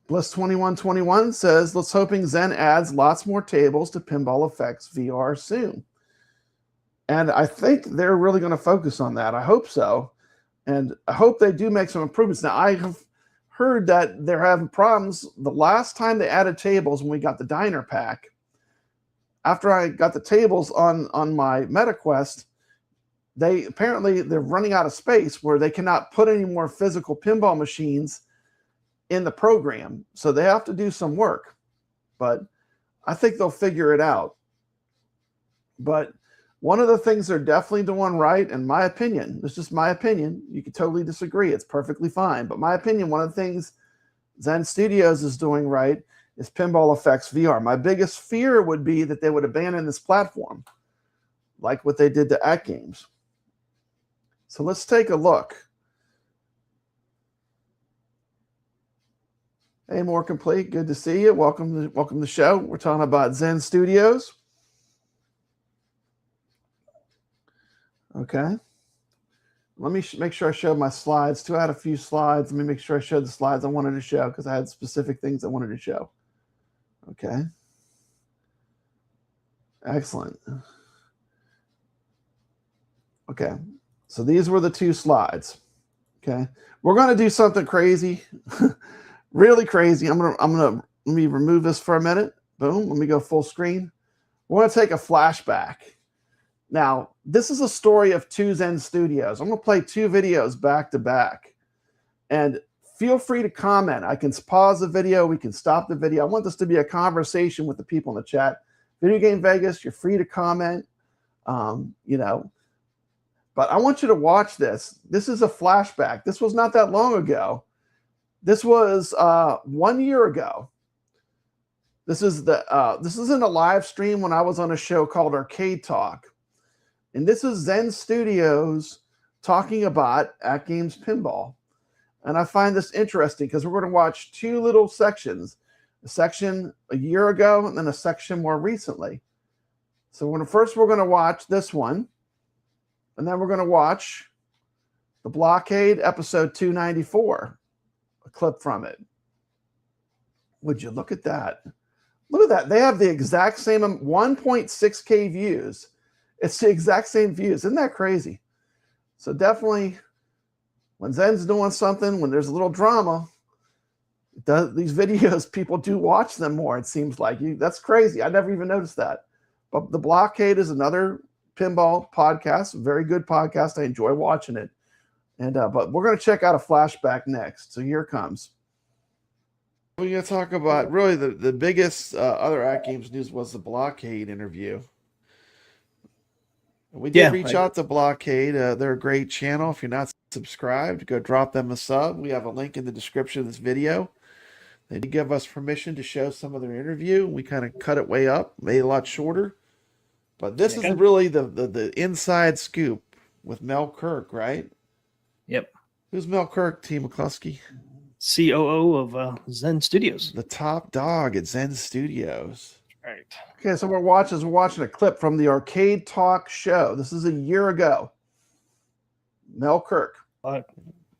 Bliss2121 says, let's hoping Zen adds lots more tables to Pinball Effects VR soon. And I think they're really going to focus on that. I hope so. And I hope they do make some improvements. Now, I have heard that they're having problems. The last time they added tables when we got the diner pack, after I got the tables on my MetaQuest, they're running out of space where they cannot put any more physical pinball machines in the program. So they have to do some work. But I think they'll figure it out. But one of the things they're definitely doing right, in my opinion, it's just my opinion, you can totally disagree, it's perfectly fine, but my opinion, one of the things Zen Studios is doing right is Pinball Effects VR. My biggest fear would be that they would abandon this platform, like what they did to AtGames. So let's take a look. Hey, More Complete, good to see you. Welcome to the show. We're talking about Zen Studios. Okay. Let me make sure I show my slides. I had a few slides. Let me make sure I showed the slides I wanted to show because I had specific things I wanted to show. Okay. Excellent. Okay. So these were the 2 slides. Okay. We're going to do something crazy. Really crazy. Let me remove this for a minute. Boom. Let me go full screen. We're going to take a flashback. Now, this is a story of 2 Zen Studios. I'm going to play 2 videos back to back. And feel free to comment. I can pause the video. We can stop the video. I want this to be a conversation with the people in the chat. Video Game Vegas, you're free to comment. You know. But I want you to watch this. This is a flashback. This was not that long ago. This was 1 year ago. This is in a live stream when I was on a show called Arcade Talk. And this is Zen Studios talking about AtGames Pinball. And I find this interesting because we're going to watch two little sections, a section a year ago and then a section more recently. So we're going to watch this one, and then we're going to watch the Blockade episode 294, a clip from it. Would you look at that? Look at that. They have the exact same 1.6K views. It's the exact same views. Isn't that crazy? So definitely, when Zen's doing something, when there's a little drama, these videos, people do watch them more, it seems like. That's crazy. I never even noticed that. But the Blockade is another pinball podcast, very good podcast. I enjoy watching it. And but we're going to check out a flashback next. So here it comes. We're going to talk about really the biggest other AtGames news was the Blockade interview. We did reach out to Blockade. They're a great channel. If you're not subscribed, go drop them a sub. We have a link in the description of this video. They did give us permission to show some of their interview. We kind of cut it way up, made it a lot shorter. But this is really the inside scoop with Mel Kirk, right? Yep. Who's Mel Kirk, T. McCluskey? COO of Zen Studios. The top dog at Zen Studios. Right. Okay, so we're watching a clip from the Arcade Talk show. This is a year ago. Mel Kirk.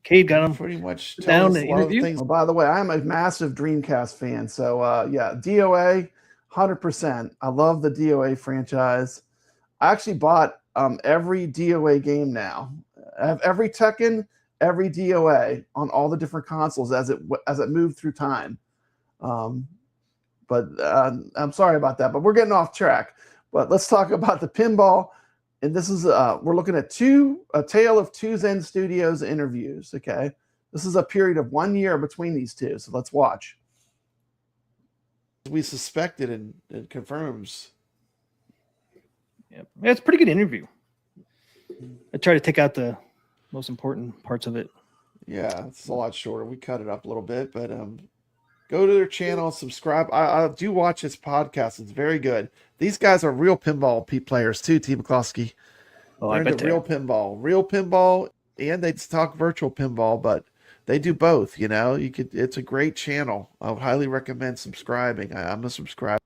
Cade got him pretty much down to interview. Oh, by the way, I'm a massive Dreamcast fan. So yeah, DOA, 100%. I love the DOA franchise. I actually bought every DOA game now. I have every Tekken, every DOA on all the different consoles as it moved through time. But I'm sorry about that. But we're getting off track. But let's talk about the pinball. And this is we're looking at a tale of two Zen Studios interviews. Okay, this is a period of 1 year between these two. So let's watch. We suspected and it confirms. Yep, yeah, it's a pretty good interview. I try to take out the most important parts of it. Yeah, it's a lot shorter. We cut it up a little bit, but go to their channel, subscribe. I do watch this podcast. It's very good. These guys are real pinball players too, T. McCluskey. Oh, They're into real pinball, and they talk virtual pinball, but they do both. You know, it's a great channel. I would highly recommend subscribing. I'm a subscriber,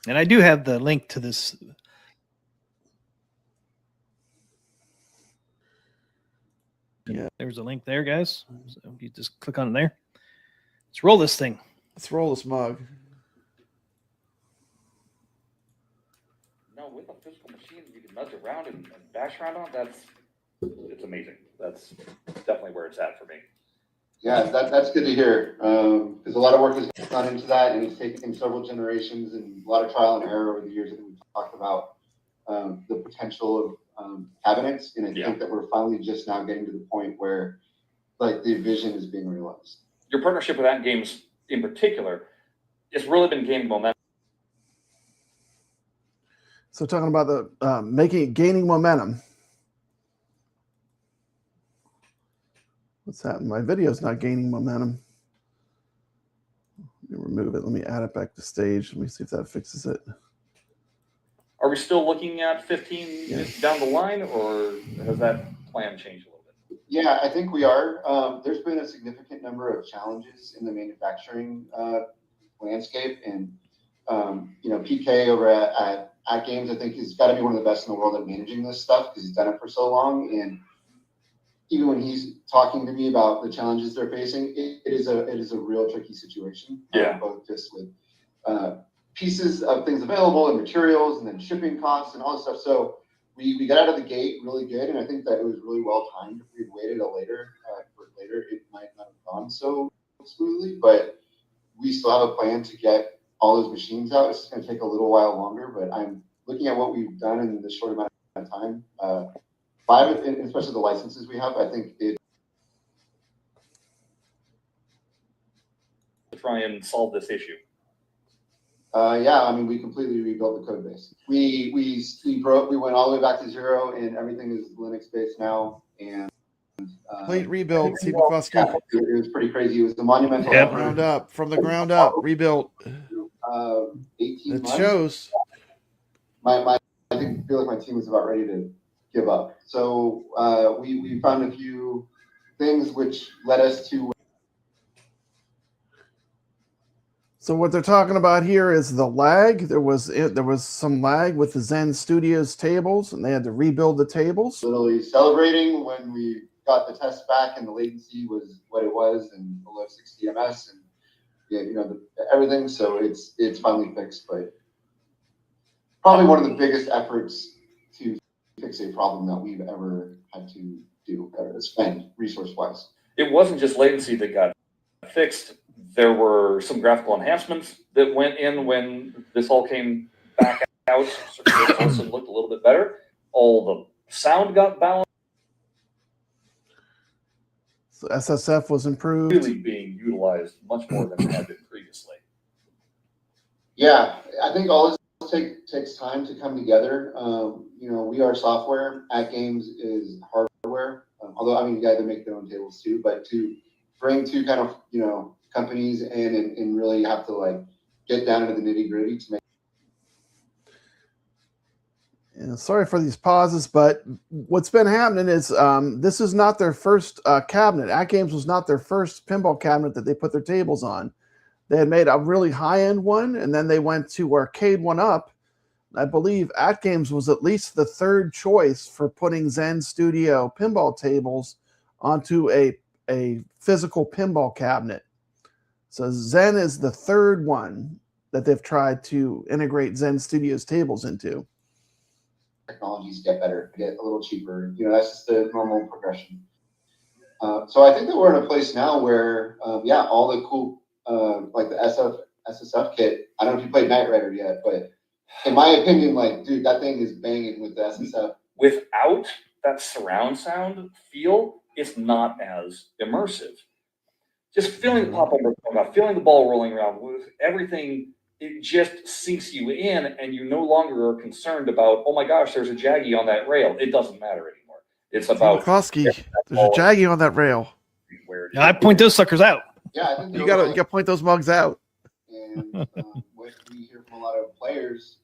and I do have the link to this. Yeah, there's a link there, guys. So you just click on it there. Let's roll this thing. Let's roll this mug. No, with a physical machine you can nudge around and bash around on, it's amazing. That's definitely where it's at for me. Yeah, that's good to hear. Because a lot of work has gone into that, and it's taken several generations and a lot of trial and error over the years that we've talked about the potential of cabinets. And I think that we're finally just now getting to the point where like the vision is being realized. Your partnership with AtGames in particular, it's really been gaining momentum. So talking about the gaining momentum. What's happening? My video's not gaining momentum. Let me remove it. Let me add it back to stage. Let me see if that fixes it. Are we still looking at 15 down the line, or has that plan changed a little bit? Yeah, I think we are. There's been a significant number of challenges in the manufacturing landscape, and PK over at AtGames, I think, has got to be one of the best in the world at managing this stuff because he's done it for so long. And even when he's talking to me about the challenges they're facing, it is a real tricky situation. Both just with pieces of things available and materials, and then shipping costs and all this stuff. So we got out of the gate really good, and I think that it was really well timed. If we had waited for later, it might not have gone so smoothly. But we still have a plan to get all those machines out. It's going to take a little while longer, but I'm looking at what we've done in this short amount of time. 5, and especially the licenses we have, I think it. To try and solve this issue. Yeah, I mean, we completely rebuilt the code base. We went all the way back to 0, and everything is Linux based now. And complete rebuild, Steve McCluskey. Yeah, it was pretty crazy. It was the monumental. From the ground up, rebuilt. 18 it months. shows. My think feel like my team was about ready to give up. So we found a few things which led us to. So what they're talking about here is the lag. There was some lag with the Zen Studios tables, and they had to rebuild the tables. Literally celebrating when we got the test back and the latency was what it was and below 60 ms and everything. So it's finally fixed, but probably one of the biggest efforts to fix a problem that we've ever had to do or spend resource wise. It wasn't just latency that got fixed. There were some graphical enhancements that went in when this all came back out. So it also looked a little bit better. All the sound got balanced. So SSF was improved. Really being utilized much more than it had been previously. Yeah, I think all this takes time to come together. We are software. AtGames is hardware. Although, I mean, they make their own tables too. But to bring two kind of, companies in and really have to like get down into the nitty gritty to make. Yeah, sorry for these pauses, but what's been happening is this is not their first cabinet. AtGames was not their first pinball cabinet that they put their tables on. They had made a really high-end one, and then they went to Arcade One Up. I believe AtGames was at least the third choice for putting Zen Studio pinball tables onto a physical pinball cabinet. So Zen is the third one that they've tried to integrate Zen Studio's tables into. Technologies get better, get a little cheaper. That's just the normal progression. So I think that we're in a place now where, all the cool, like the SSF kit. I don't know if you played Knight Rider yet, but in my opinion, dude, that thing is banging with the SSF. Without that surround sound feel, it's not as immersive. Just feeling the pop up, feeling the ball rolling around with everything, it just sinks you in, and you no longer are concerned about, oh my gosh, there's a Jaggy on that rail. It doesn't matter anymore. It's about Mikey, there's a Jaggy on that rail. Yeah, I point those suckers out. Yeah, I think you gotta point those mugs out. And what we hear from a lot of players,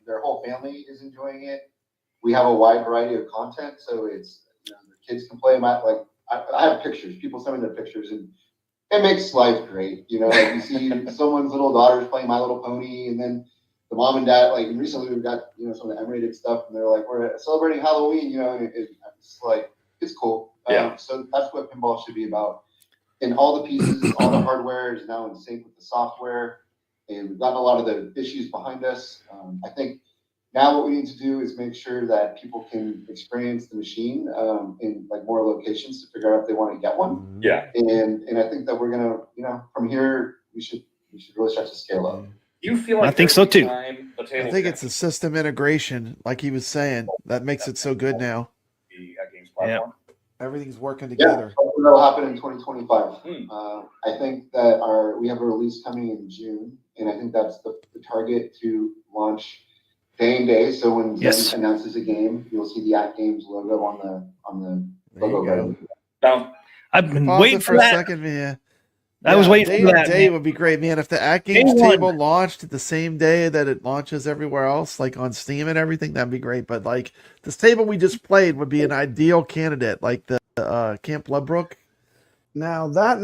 their whole family is enjoying it. We have a wide variety of content, so it's the kids can play them at I have pictures. People send me their pictures, and it makes life great. You see someone's little daughter's playing My Little Pony, and then the mom and dad, recently we've got, some of the M-rated stuff, and they're like, we're celebrating Halloween, and it's cool. Yeah. So that's what pinball should be about. And all the pieces, all the hardware is now in sync with the software, and we've gotten a lot of the issues behind us. I think now what we need to do is make sure that people can experience the machine in more locations to figure out if they want to get one. Yeah. And I think that we're gonna, from here we should really start to scale up. You feel like I think so too. I think it's the system integration, like he was saying, that makes it so good now. The AtGames platform. Everything's working together. Yeah, that'll happen in 2025. I think that we have a release coming in June, and I think that's the target to launch day and day. So when Zen announces a game, you'll see the AtGames logo on the logo. Now, I've been Pause waiting it for a that. second, man. I was waiting for that. Day would be great, man. If the AtGames table launched the same day that it launches everywhere else, like on Steam and everything, that'd be great. But this table we just played would be an ideal candidate, like the Camp Bloodbrook. Now that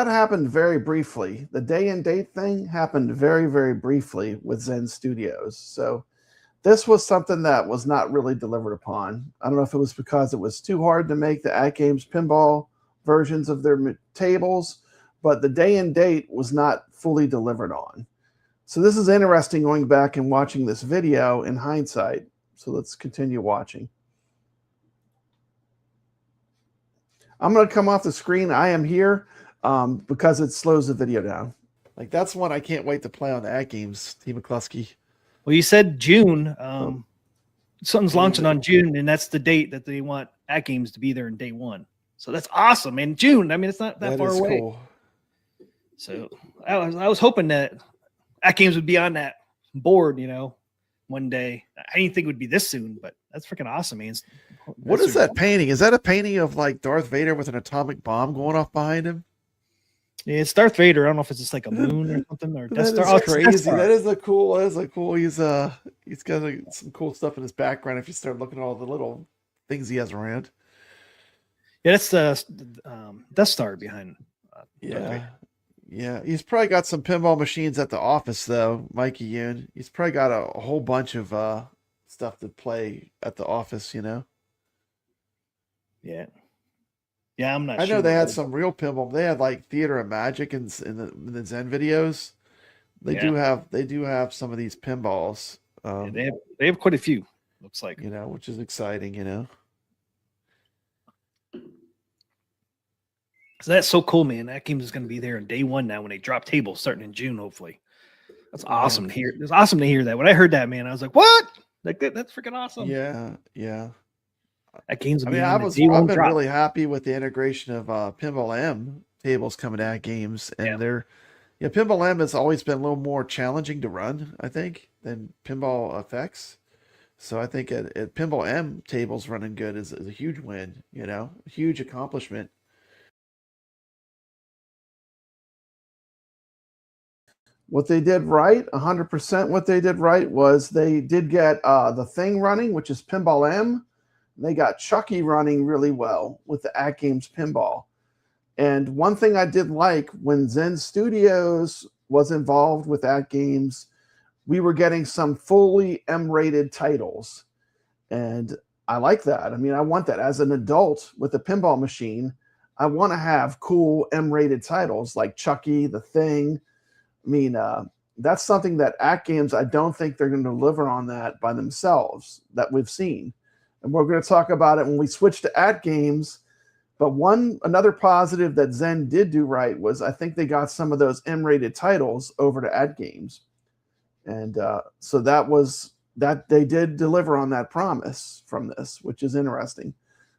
happened very briefly. The day and date thing happened very, very briefly with Zen Studios. So this was something that was not really delivered upon. I don't know if it was because it was too hard to make the AtGames pinball versions of their tables, but the day and date was not fully delivered on. So this is interesting going back and watching this video in hindsight. So let's continue watching. I'm going to come off the screen. I am here because it slows the video down. That's one I can't wait to play on the AtGames, Team McCluskey. Well, you said June. Something's launching on June, and that's the date that they want AtGames to be there in day one. So that's awesome. In June, it's not that far away. Cool. So I was hoping that AtGames would be on that board, one day. I didn't think it would be this soon, but that's freaking awesome, man. What is that painting? Is that a painting of Darth Vader with an atomic bomb going off behind him? Yeah, it's Darth Vader. I don't know if it's just like a moon or something or Death Star. Oh, it's Death Crazy. Star. That is a cool. He's got some cool stuff in his background. If you start looking at all the little things he has around. Yeah, that's the Death Star behind. Yeah. He's probably got some pinball machines at the office though, Mikey Yoon. He's probably got a whole bunch of stuff to play at the office. You know. Yeah. Yeah, I'm not I sure. know they had some real pinball. They had like Theater of Magic in the Zen videos. They do have some of these pinballs. They have quite a few. Looks like, you know, which is exciting. You know, so that's so cool, man. That game is going to be there on day one now when they drop tables starting in June. Hopefully, that's awesome to hear. It's awesome to hear that. When I heard that, man, I was like, "What? Like that's freaking awesome!" Yeah. That game's. I've been really happy with the integration of Pinball M tables coming to AtGames, and Pinball M has always been a little more challenging to run, I think, than Pinball FX. So I think at Pinball M tables running good is a huge win. You know, a huge accomplishment. What they did right, 100% what they did right was they did get the thing running, which is Pinball M. They got Chucky running really well with the AtGames pinball. And one thing I did like when Zen Studios was involved with AtGames, we were getting some fully M-rated titles. And I like that. I mean, I want that as an adult with a pinball machine. I want to have cool M-rated titles like Chucky, The Thing. I mean, that's something that AtGames, I don't think they're going to deliver on that by themselves that we've seen. And we're going to talk about it when we switch to AtGames. But another positive that Zen did do right was I think they got some of those M-rated titles over to AtGames. And so that they did deliver on that promise from this, which is interesting.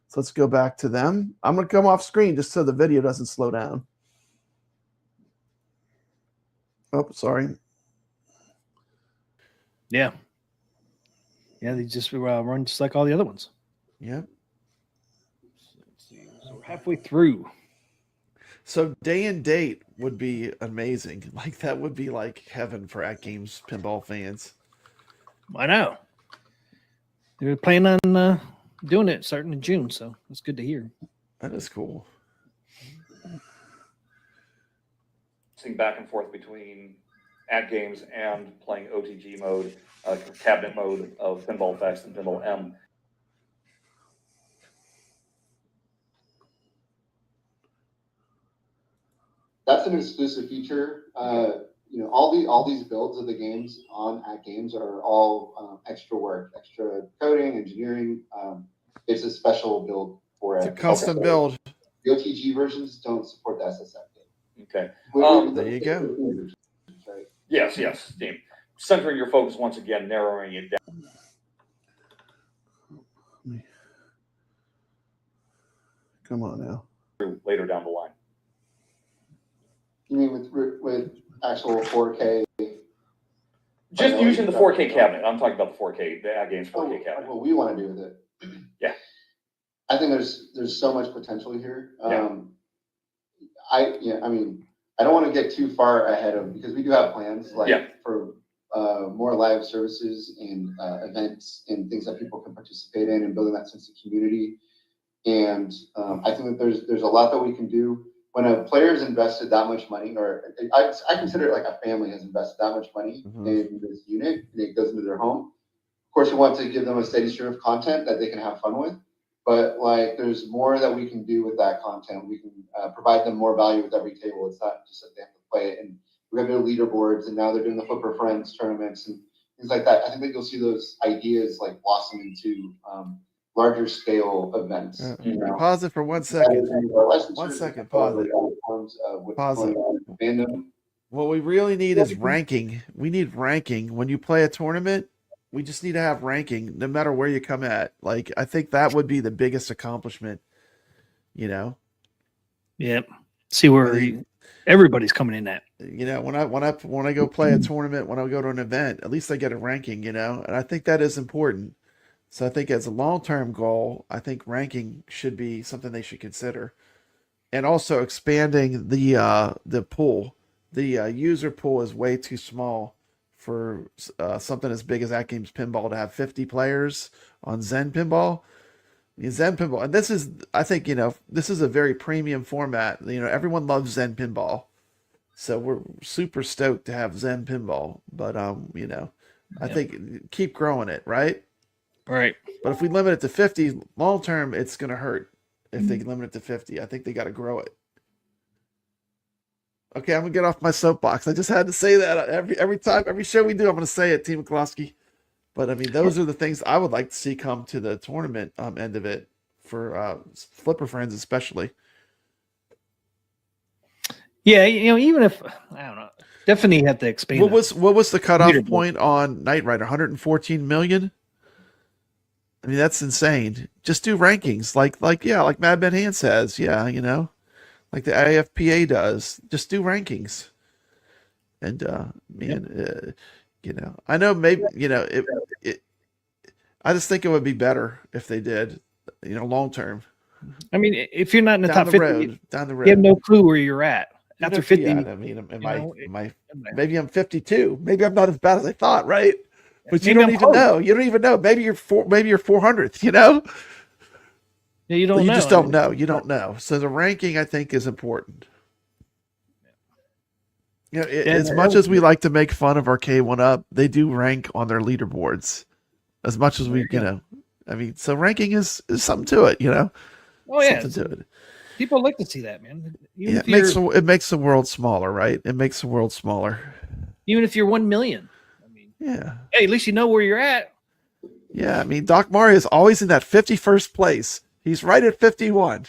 So let's go back to them. I'm going to come off screen just so the video doesn't slow down. Oh, sorry. Yeah. Yeah, they just run just like all the other ones. Yep. So we're halfway through. So day and date would be amazing. Like that would be like heaven for AtGames pinball fans. I know. They're planning on doing it starting in June, so that's good to hear. That is cool. Switching back and forth between AtGames and playing OTG mode, cabinet mode of Pinball FX and Pinball M. That's an exclusive feature. All these builds of the games on AtGames are all extra work, extra coding, engineering. It's a special build for it. It's a custom build. The OTG versions don't support the SSF game. Okay. There you go. Right? Yes, Dean. Centering your focus once again, narrowing it down. Come on now. Later down the line. You mean with actual 4K? Just using the 4K cabinet. I'm talking about the 4K, the AtGames 4K cabinet. What we want to do with it. Yeah. I think there's so much potential here. I don't want to get too far ahead of, because we do have plans for more live services and events and things that people can participate in and building that sense of community. And I think that there's a lot that we can do. When a player's invested that much money, or I consider it like a family has invested that much money in this unit, and it goes into their home. Of course, we want to give them a steady stream of content that they can have fun with. But like, there's more that we can do with that content. We can provide them more value with every table. It's not just that they have to play it. And we have their leaderboards, and now they're doing the Flipper Friends tournaments and things like that. I think that you'll see those ideas like blossom into larger scale events. Pause it for 1 second. 1 second. Pause it. Pause it. What we really need is ranking. We need ranking. When you play a tournament, we just need to have ranking no matter where you come at. Like, I think that would be the biggest accomplishment, you know? Yep. See where everybody's coming in at. You know, when I go play a tournament, when I go to an event, at least I get a ranking, you know? And I think that is important. So I think as a long-term goal, I think ranking should be something they should consider. and also expanding the pool. The user pool is way too small for something as big as AtGames Pinball to have 50 players on Zen Pinball. Zen Pinball, and this is, I think, this is a very premium format. Everyone loves Zen Pinball, so we're super stoked to have Zen Pinball. But I think keep growing it, right? Right. But if we limit it to 50 long term, it's going to hurt. If they limit it to 50, I think they got to grow it. Okay, I'm gonna get off my soapbox. I just had to say that every time, every show we do, I'm gonna say it, Team McCloskey. But I mean, those are the things I would like to see come to the tournament end of it for flipper friends, especially. Yeah, even if I don't know, definitely have to expand. What was the cutoff point on Night Rider? 114 million. I mean, that's insane. Just do rankings, like Mad Ben Hand says. Yeah, like the AFPA does. Just do rankings. And I know maybe I just think it would be better if they did, long term. I mean, if you're not in the down top the 50, road, down the road, you have no clue where you're at. After 50, I mean, maybe I'm 52. Maybe I'm not as bad as I thought, right? But you don't even know. You don't even know. Maybe you're 400th. Yeah, you don't know. You just don't know. You don't know. So the ranking, I think, is important. As much as we like to make fun of our K1-Up, they do rank on their leaderboards. As much as we, I mean, so ranking is something to it, Oh yeah, something to it. People like to see that, man. Even Yeah, it makes the world smaller, right? It makes the world smaller. Even if you're 1 million. I mean, yeah. Hey, at least you know where you're at. Yeah, I mean, Doc Mario is always in that 51st place. He's right at 51.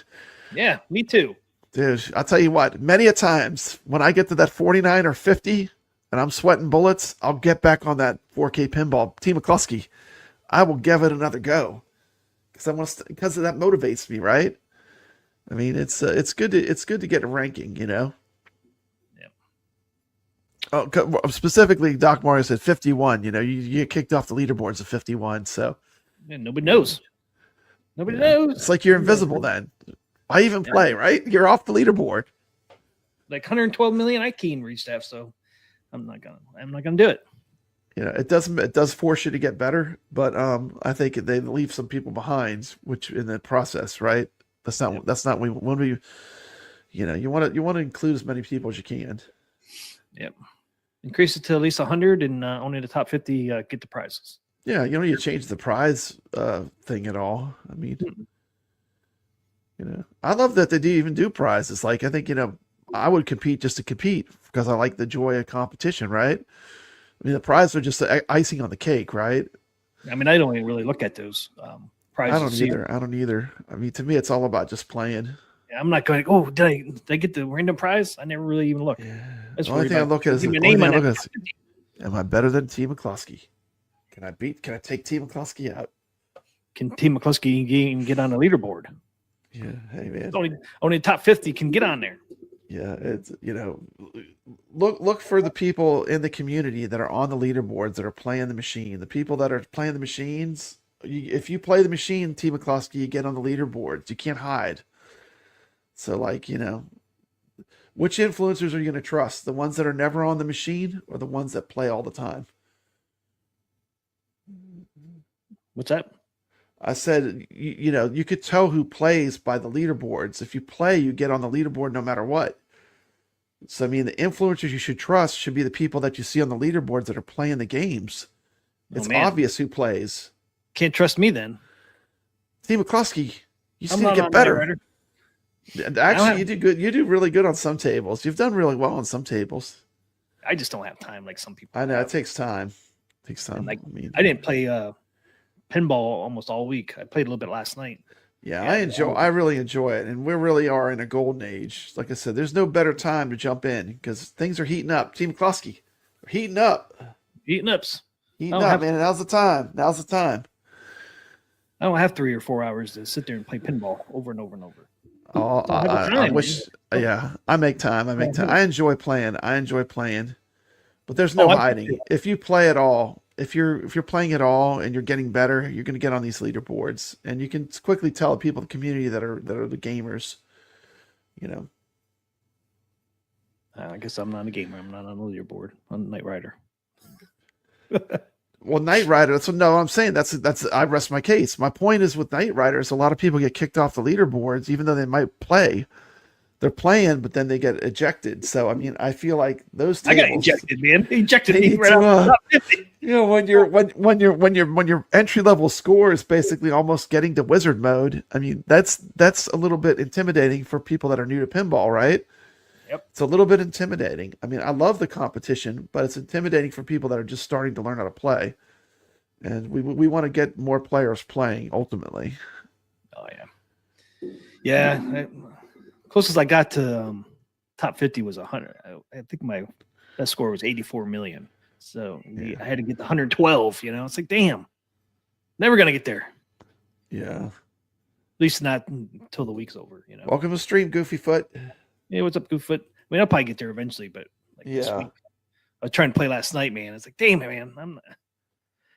Yeah, me too. Dude, I'll tell you what, many a times when I get to that 49 or 50 and I'm sweating bullets, I'll get back on that 4K pinball. Team McCluskey, I will give it another go because that motivates me, right? I mean, it's good to get a ranking, Yeah. Oh, specifically, Doc Mario said 51. You get kicked off the leaderboards at 51, so nobody knows. Nobody knows. It's like you're invisible then. Why even play, right? You're off the leaderboard. Like 112 million, I keen reached that, so I'm not gonna do it. It does force you to get better, but I think they leave some people behind, which in the process, right? That's not when we you want to include as many people as you can. Yep. Increase it to at least 100, and only the top 50 get the prizes. Yeah, you change the prize thing at all. I mean, I love that they even do prizes. Like, I think, I would compete just to compete because I like the joy of competition, right? I mean, the prizes are just the icing on the cake, right? I mean, I don't even really look at those prizes. I don't either. I mean, to me, it's all about just playing. Yeah, I'm not going, oh, did I get the random prize? I never really even look. Yeah. The only thing I look at is, am I better than Team McCluskey? Can I take Team McCluskey out? Can Team McCluskey get on the leaderboard? Yeah, hey man. Only the top 50 can get on there. Yeah, it's look for the people in the community that are on the leaderboards that are playing the machine. The people that are playing the machines. If you play the machine, Team McCluskey, you get on the leaderboards. You can't hide. So, which influencers are you going to trust? The ones that are never on the machine, or the ones that play all the time? What's that? I said, you could tell who plays by the leaderboards. If you play, you get on the leaderboard no matter what. So, I mean, the influencers you should trust should be the people that you see on the leaderboards that are playing the games. It's obvious who plays. Can't trust me then. Team McCluskey, you just need to get better. Actually, you do good. You do really good on some tables. You've done really well on some tables. I just don't have time like some people. I know. It takes time. It takes time. I didn't play pinball almost all week. I played a little bit last night. Yeah, I really enjoy it, and we really are in a golden age. Like I said, there's no better time to jump in because things are heating up. Team McCluskey, we're heating up. Heating up, man. Now's the time. I don't have 3 or 4 hours to sit there and play pinball over and over and over. Oh, I wish. Yeah, I make time. I enjoy playing. But there's no hiding. If you play at all, if you're playing at all and you're getting better, you're going to get on these leaderboards, and you can quickly tell people in the community that are the gamers. you know. I guess I'm not a gamer. I'm not on the leaderboard on Knight Rider. Well, Knight Rider. That's what, no, I'm saying that's. I rest my case. My point is with Knight Riders, a lot of people get kicked off the leaderboards, even though they might play. They're playing, but then they get ejected. So I mean, I feel like those tables, I got ejected, man. They ejected me right off the top 50. You know, when your entry level score is basically almost getting to wizard mode. I mean, that's a little bit intimidating for people that are new to pinball, right? Yep. It's a little bit intimidating. I mean, I love the competition, but it's intimidating for people that are just starting to learn how to play. And we want to get more players playing ultimately. Oh yeah. Yeah. Closest I got to top 50 was 100. I think my best score was 84 million. So I had to get the 112, you know. It's like, damn. Never going to get there. Yeah. At least not until the week's over, you know. Welcome to stream, Goofyfoot. Yeah, what's up, Gooffoot? I mean, I'll probably get there eventually, but like this week, I was trying to play last night, man. It's like, damn it, man. I'm not.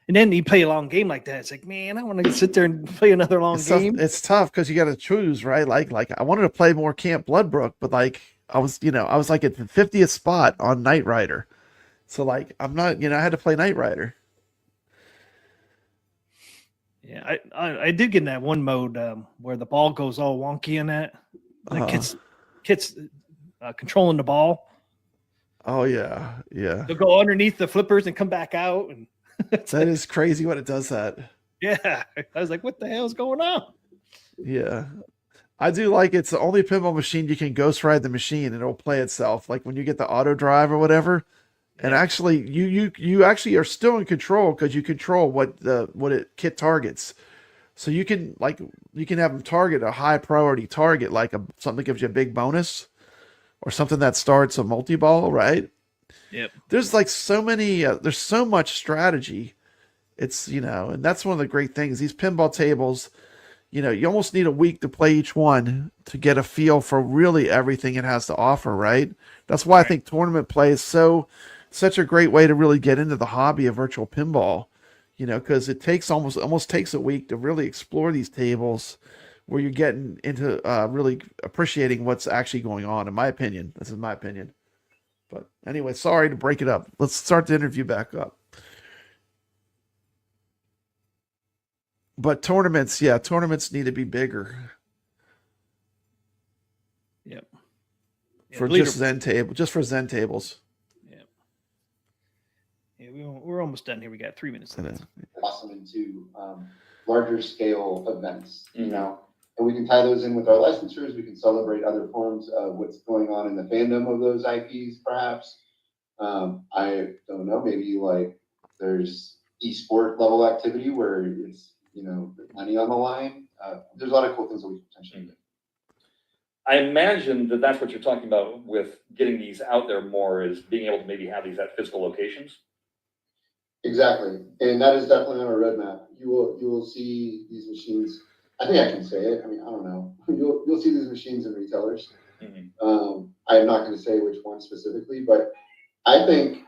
And then you play a long game like that. It's like, man, I want to sit there and play another long game. It's tough because you got to choose, right? Like I wanted to play more Camp Bloodbrook, but like I was like at the 50th spot on Knight Rider. So like I'm not, I had to play Knight Rider. Yeah, I did get in that one mode where the ball goes all wonky in that. Like kids controlling the ball. Oh yeah, yeah. They'll go underneath the flippers and come back out, and that is crazy when it does that. Yeah, I was like, what the hell is going on? Yeah, I do like it's the only pinball machine you can ghost ride the machine and it'll play itself. Like when you get the auto drive or whatever. And actually, you actually are still in control because you control what it kit targets. So you can have them target a high priority target, like something that gives you a big bonus, or something that starts a multi-ball, right? Yep. There's like so many. There's so much strategy. It's and that's one of the great things. These pinball tables, you almost need a week to play each one to get a feel for really everything it has to offer, right? That's why I think tournament play is such a great way to really get into the hobby of virtual pinball, because it takes almost takes a week to really explore these tables where you're getting into really appreciating what's actually going on, in my opinion. This is my opinion. But anyway, sorry to break it up. Let's start the interview back up. But tournaments need to be bigger. Yep. For just for Zen tables. Yeah, we're almost done here. We got 3 minutes left. Awesome into larger scale events, and we can tie those in with our licensors. We can celebrate other forms of what's going on in the fandom of those IPs, perhaps. I don't know. Maybe like there's esport level activity where it's money on the line. There's a lot of cool things that we can potentially do. I imagine that that's what you're talking about with getting these out there more, is being able to maybe have these at physical locations. Exactly, and that is definitely on our roadmap. You will see these machines. I think I can say it. I mean, I don't know. You'll see these machines in retailers. Mm-hmm. I am not going to say which one specifically, but I think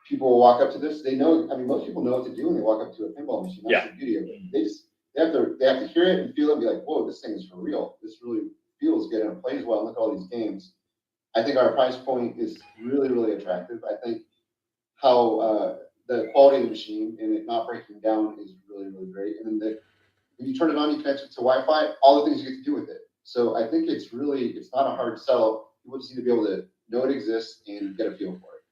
people will walk up to this. They know. I mean, most people know what to do when they walk up to a pinball machine. That's the beauty of it. They have to hear it and feel it and be like, whoa, this thing is for real. This really feels good and it plays well. Look at all these games. I think our price point is really, really attractive. I think how the quality of the machine and it not breaking down is really, really great. And then when you turn it on, you connect it to Wi-Fi, all the things you get to do with it. So I think it's not a hard sell. People just need to be able to know it exists and get a feel for it.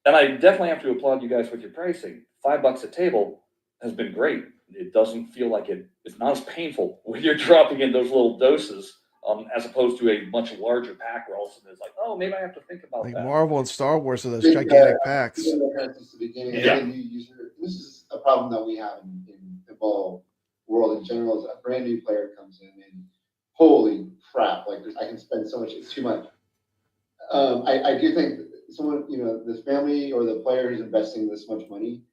And I definitely have to applaud you guys with your pricing. $5 a table has been great. It doesn't feel like it's not as painful when you're dropping in those little doses. As opposed to a much larger pack where all of a sudden it's like, oh, maybe I have to think about like that. Marvel and Star Wars are those gigantic packs. This is a problem that we have in the ball world in general. Is a brand new player comes in and holy crap, like I can spend so much, it's too much. I do think someone, this family or the player who's investing this much money,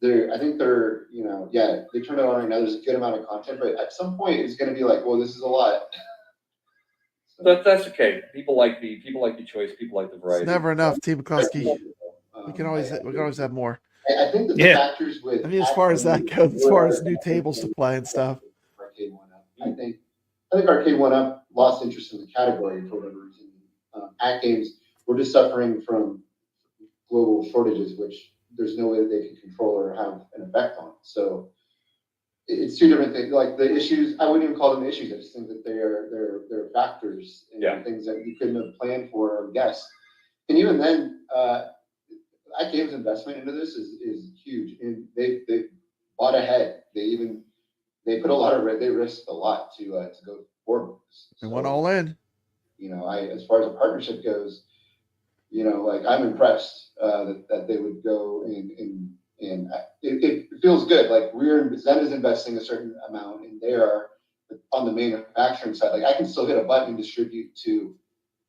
I think they're, they turn it on right now. There's a good amount of content, but at some point it's going to be like, well, this is a lot. But that's okay. People like the choice. People like the variety. It's never enough, Team Bukowski. We can always have more. I think that the factors with. I mean, as far as that goes, as far as new tables to play and stuff. Arcade went up. I think Arcade went up lost interest in the category for whatever reason. AtGames, we're just suffering from global shortages, which there's no way that they can control or have an effect on. So it's two different things. Like the issues, I wouldn't even call them issues. I just think that they're factors and things that you couldn't have planned for or guessed. And even then, AtGames' investment into this is huge, and they bought ahead. They put a lot of they risked a lot to go forward. They went all in. You know, as far as a partnership goes, you know, like I'm impressed that they would go and it feels good. Like Zen is investing a certain amount, and they are on the manufacturing side. Like I can still hit a button and distribute to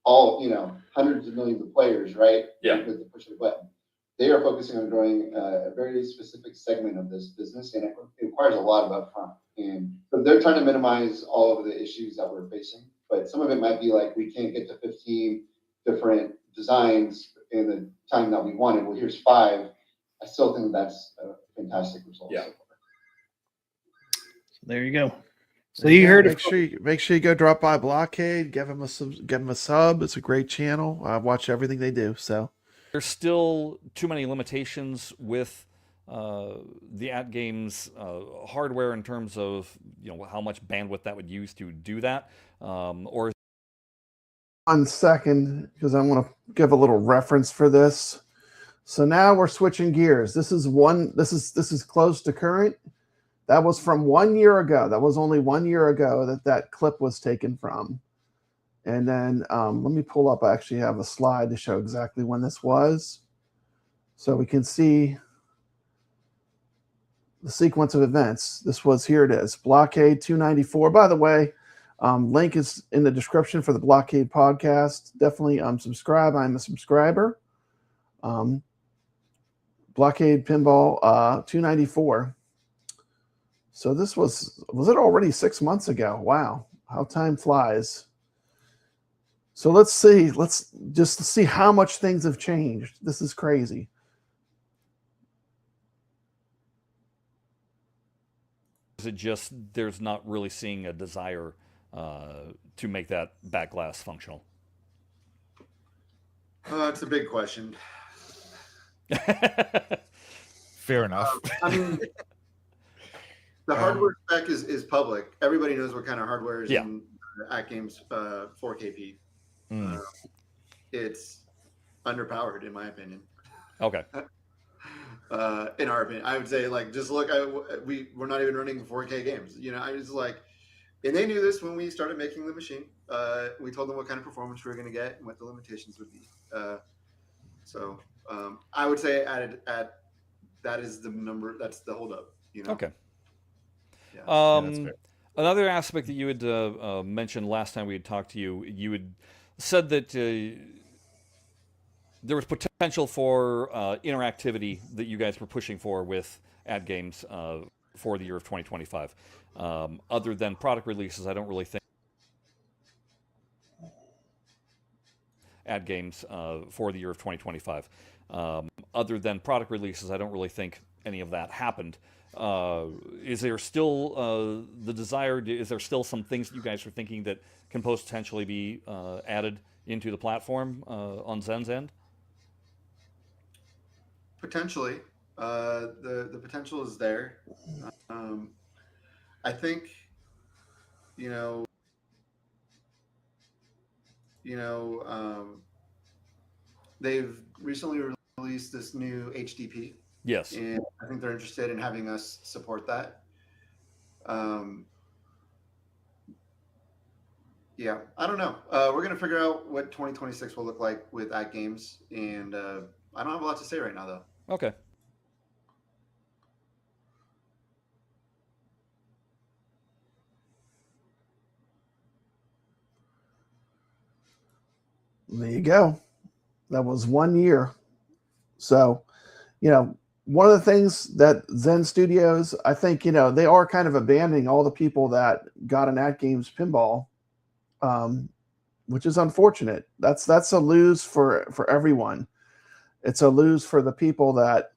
all, you know, hundreds of millions of players, right? Yeah. With the push of a button. They are focusing on growing a very specific segment of this business, and it requires a lot of upfront. And so they're trying to minimize all of the issues that we're facing. But some of it might be like we can't get to 15 different designs in the time that we wanted. Well, here's 5. I still think that's a fantastic result. Yeah. So far. There you go. So you heard make sure you go drop by Blockade, give them a sub. It's a great channel. I watch everything they do. So there's still too many limitations with the AtGames hardware in terms of, you know, how much bandwidth that would use to do that, or 1 second, because I want to give a little reference for this. So now we're switching gears. This is close to current. That was from 1 year ago. That was only 1 year ago that clip was taken from. And then let me pull up. I actually have a slide to show exactly when this was, so we can see the sequence of events. This was, here it is, Blockade 294. By the way, link is in the description for the Blockade podcast. Definitely subscribe. I'm a subscriber. Blockade Pinball 294. So this was it already 6 months ago? Wow, how time flies. So let's just see how much things have changed. This is crazy. is it just there's not really seeing a desire to make that back glass functional? It's a big question. Fair enough. I mean, the hardware spec is public. Everybody knows what kind of hardware is in AtGames 4KP. It's underpowered, in my opinion. Okay. In our opinion, I would say, like, just look. We're not even running 4K games. You know, I was like, and they knew this when we started making the machine. We told them what kind of performance we were going to get and what the limitations would be. So I would say at that is the number. That's the holdup. You know. Okay. Yeah. That's fair. Another aspect that you had mentioned last time we had talked to you, you had said that there was potential for interactivity that you guys were pushing for with AtGames for the year of 2025. Other than product releases, I don't really think AtGames for the year of 2025. Other than product releases, I don't really think any of that happened. Is there still the desire? Is there still some things that you guys are thinking that can potentially be added into the platform on Zen's end? Potentially, the potential is there. I think, they've recently released this new HDP. Yes. And I think they're interested in having us support that. Yeah, I don't know. We're going to figure out what 2026 will look like with AtGames, and I don't have a lot to say right now, though. Okay. There you go. That was 1 year. So, one of the things that Zen Studios, I think, they are kind of abandoning all the people that got an AtGames pinball, which is unfortunate. That's a lose for everyone. It's a lose for the people that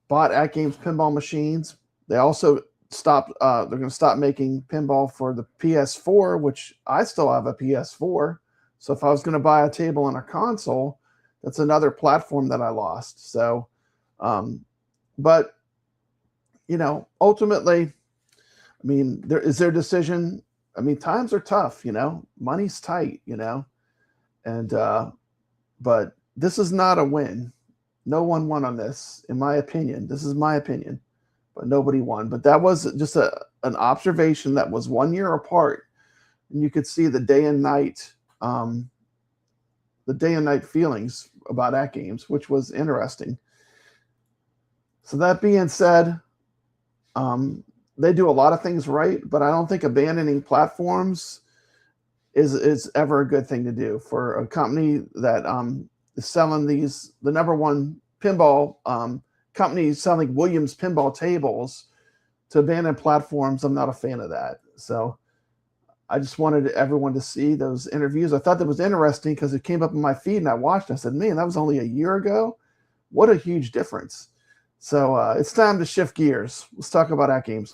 bought AtGames pinball machines. They also stop. They're going to stop making pinball for the PS4, which I still have a PS4. So if I was going to buy a table and a console, that's another platform that I lost. So, but ultimately, I mean, there is their decision. I mean, times are tough, money's tight, and but this is not a win. No one won on this, in my opinion. This is my opinion, but nobody won. But that was just an observation that was 1 year apart, and you could see the day and night feelings about AtGames, which was interesting. So that being said, they do a lot of things right, but I don't think abandoning platforms is ever a good thing to do for a company that is selling the number one pinball company selling Williams pinball tables to abandon platforms. I'm not a fan of that. So I just wanted everyone to see those interviews. I thought that was interesting because it came up in my feed and I watched. I said, man, that was only a year ago. What a huge difference. So it's time to shift gears. Let's talk about AtGames.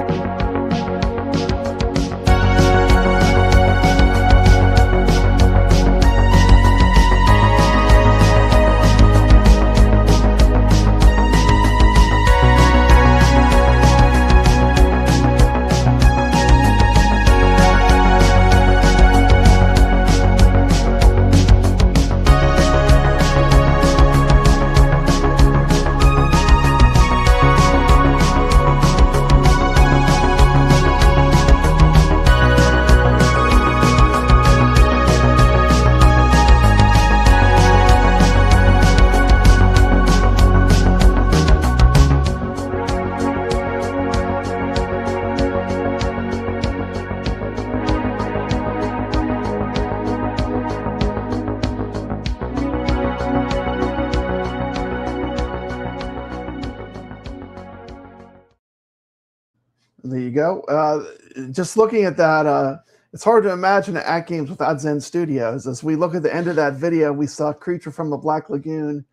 There you go. Just looking at that, it's hard to imagine AtGames without Zen Studios. As we look at the end of that video, we saw Creature from the Black Lagoon,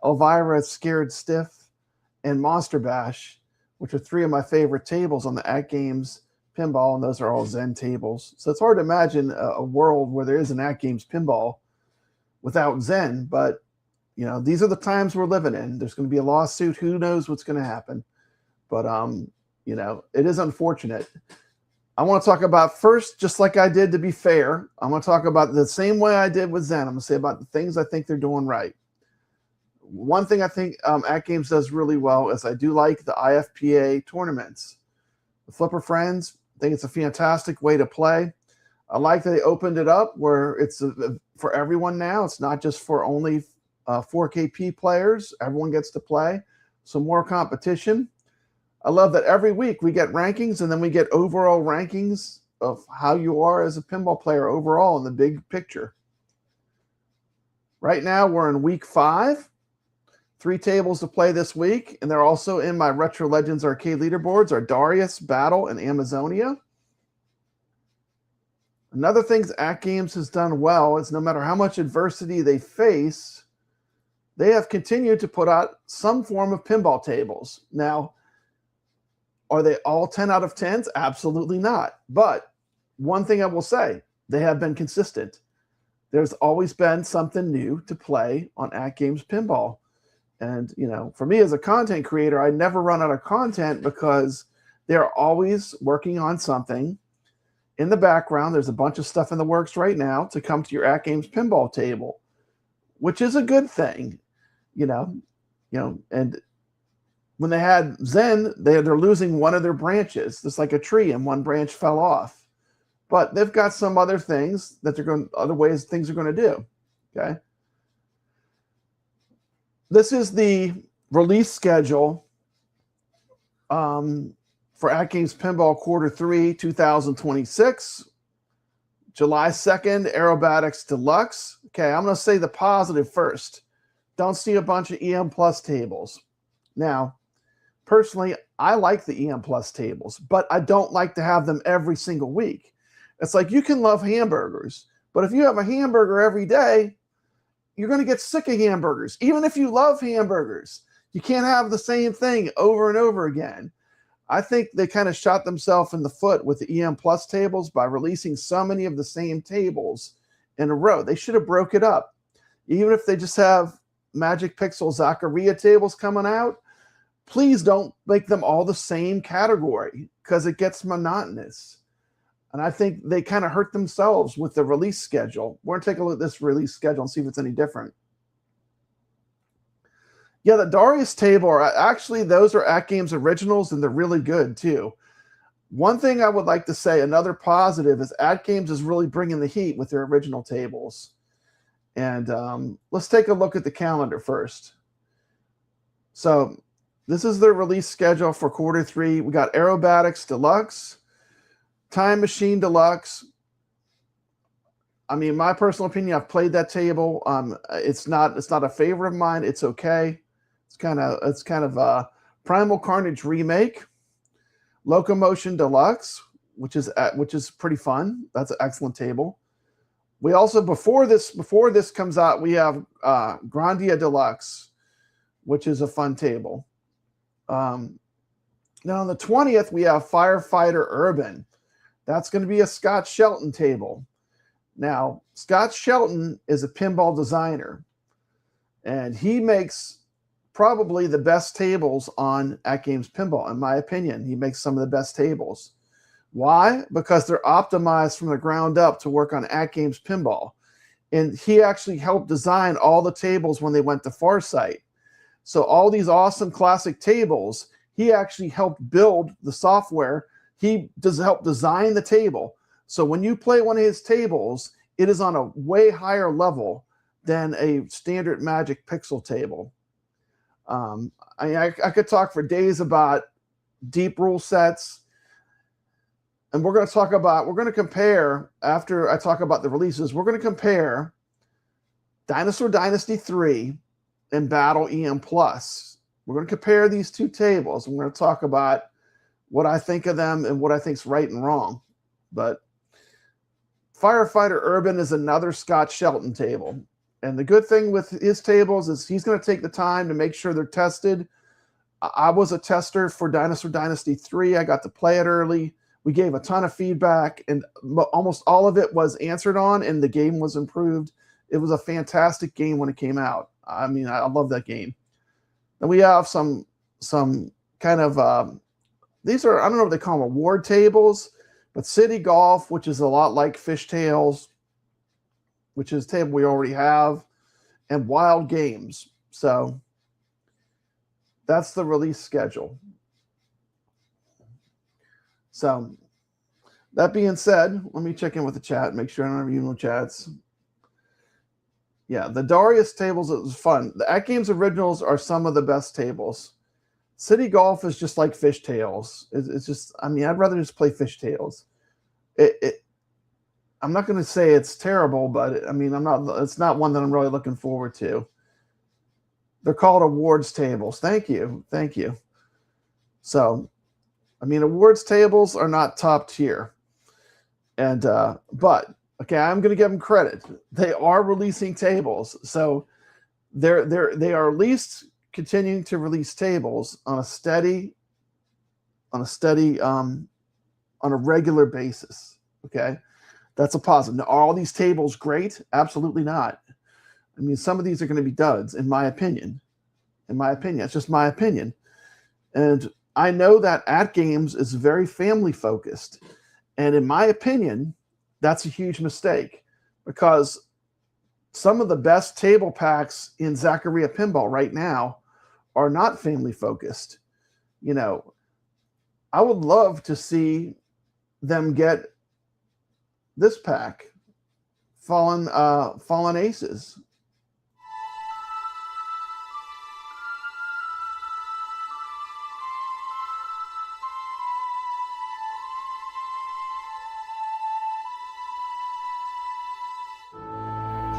Elvira Scared Stiff, and Monster Bash, which are three of my favorite tables on the AtGames pinball, and those are all Zen tables. So it's hard to imagine a world where there is an AtGames pinball without Zen, but these are the times we're living in. There's going to be a lawsuit. Who knows what's going to happen? But it is unfortunate. I want to talk about first, just like I did, to be fair, I'm going to talk about the same way I did with Zen. I'm going to say about the things I think they're doing right. One thing I think AtGames does really well is I do like the IFPA tournaments. The Flipper Friends, I think it's a fantastic way to play. I like that they opened it up where it's for everyone now. It's not just for only 4KP players. Everyone gets to play. So more competition. I love that every week we get rankings and then we get overall rankings of how you are as a pinball player overall in the big picture. Right now we're in week 5. 3 tables to play this week, and they're also in my Retro Legends arcade leaderboards are Darius, Battle, and Amazonia. Another thing AtGames has done well is no matter how much adversity they face, they have continued to put out some form of pinball tables. Now, are they all 10 out of 10s? Absolutely not. But one thing I will say, they have been consistent. There's always been something new to play on AtGames pinball. And, for me as a content creator, I never run out of content because they're always working on something. In the background, there's a bunch of stuff in the works right now to come to your AtGames pinball table, which is a good thing, and when they had Zen, they're losing one of their branches. It's like a tree and one branch fell off. But they've got some other things that other ways things are going to do. Okay. This is the release schedule for AtGames Pinball Quarter 3, 2026. July 2nd, Aerobatics Deluxe. Okay, I'm going to say the positive first. Don't see a bunch of EM Plus tables. Now, personally, I like the EM Plus tables, but I don't like to have them every single week. It's like you can love hamburgers, but if you have a hamburger every day, you're going to get sick of hamburgers. Even if you love hamburgers, you can't have the same thing over and over again. I think they kind of shot themselves in the foot with the EM Plus tables by releasing so many of the same tables in a row. They should have broke it up. Even if they just have Magic Pixel Zaccaria tables coming out, please don't make them all the same category because it gets monotonous. And I think they kind of hurt themselves with the release schedule. We're going to take a look at this release schedule and see if it's any different. Yeah, the Darius table, actually, those are AtGames originals, and they're really good, too. One thing I would like to say, another positive, is AtGames is really bringing the heat with their original tables. And let's take a look at the calendar first. So this is their release schedule for Q3. We got Aerobatics Deluxe, Time Machine Deluxe. I mean, my personal opinion, I've played that table. It's not a favorite of mine. It's okay. It's kind of a Primal Carnage Remake, Locomotion Deluxe, which is pretty fun. That's an excellent table. We also, before this comes out, we have Grandia Deluxe, which is a fun table. Now on the 20th, we have Firefighter Urban. That's going to be a Scott Shelton table. Now, Scott Shelton is a pinball designer, and he makes probably the best tables on AtGames Pinball, in my opinion. He makes some of the best tables. Why? Because they're optimized from the ground up to work on AtGames Pinball. And he actually helped design all the tables when they went to Farsight. So all these awesome classic tables, he actually helped build the software. He does help design the table. So when you play one of his tables, it is on a way higher level than a standard Magic Pixel table. I could talk for days about deep rule sets. And we're going to compare, after I talk about the releases, we're going to compare Dinosaur Dynasty 3 and Battle EM Plus. We're going to compare these two tables, and we're going to talk about what I think of them and what I think is right and wrong. But Firefighter Urban is another Scott Shelton table. And the good thing with his tables is he's going to take the time to make sure they're tested. I was a tester for Dinosaur Dynasty 3. I got to play it early. We gave a ton of feedback, and almost all of it was answered on, and the game was improved. It was a fantastic game when it came out. I mean, I love that game. Then we have some kind of, these are, I don't know what they call them, award tables, but City Golf, which is a lot like Fishtails, which is a table we already have, and Wild Games. So that's the release schedule. So that being said, let me check in with the chat, make sure I don't have any chats. Yeah, the Darius tables, it was fun. The AtGames originals are some of the best tables. City Golf is just like Fishtails. It's just, I mean, I'd rather just play Fishtails. I'm not going to say it's terrible, but I mean, it's not one that I'm really looking forward to. They're called awards tables. Thank you. Thank you. So, I mean, awards tables are not top tier. And, but, okay, I'm going to give them credit. They are releasing tables. So they are at least continuing to release tables on a regular basis. Okay. That's a positive. Now, are all these tables great? Absolutely not. I mean, some of these are going to be duds, in my opinion. In my opinion. It's just my opinion. And I know that AtGames is very family-focused. And in my opinion, that's a huge mistake, because some of the best table packs in Zaccaria Pinball right now are not family-focused. You know, I would love to see them get this pack, Fallen Aces.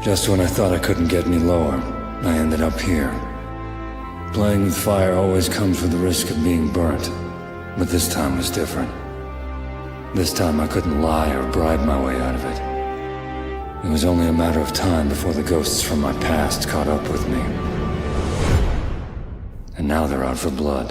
Just when I thought I couldn't get any lower, I ended up here. Playing with fire always comes with the risk of being burnt, but this time was different. This time I couldn't lie or bribe my way out of it. It was only a matter of time before the ghosts from my past caught up with me. And now they're out for blood.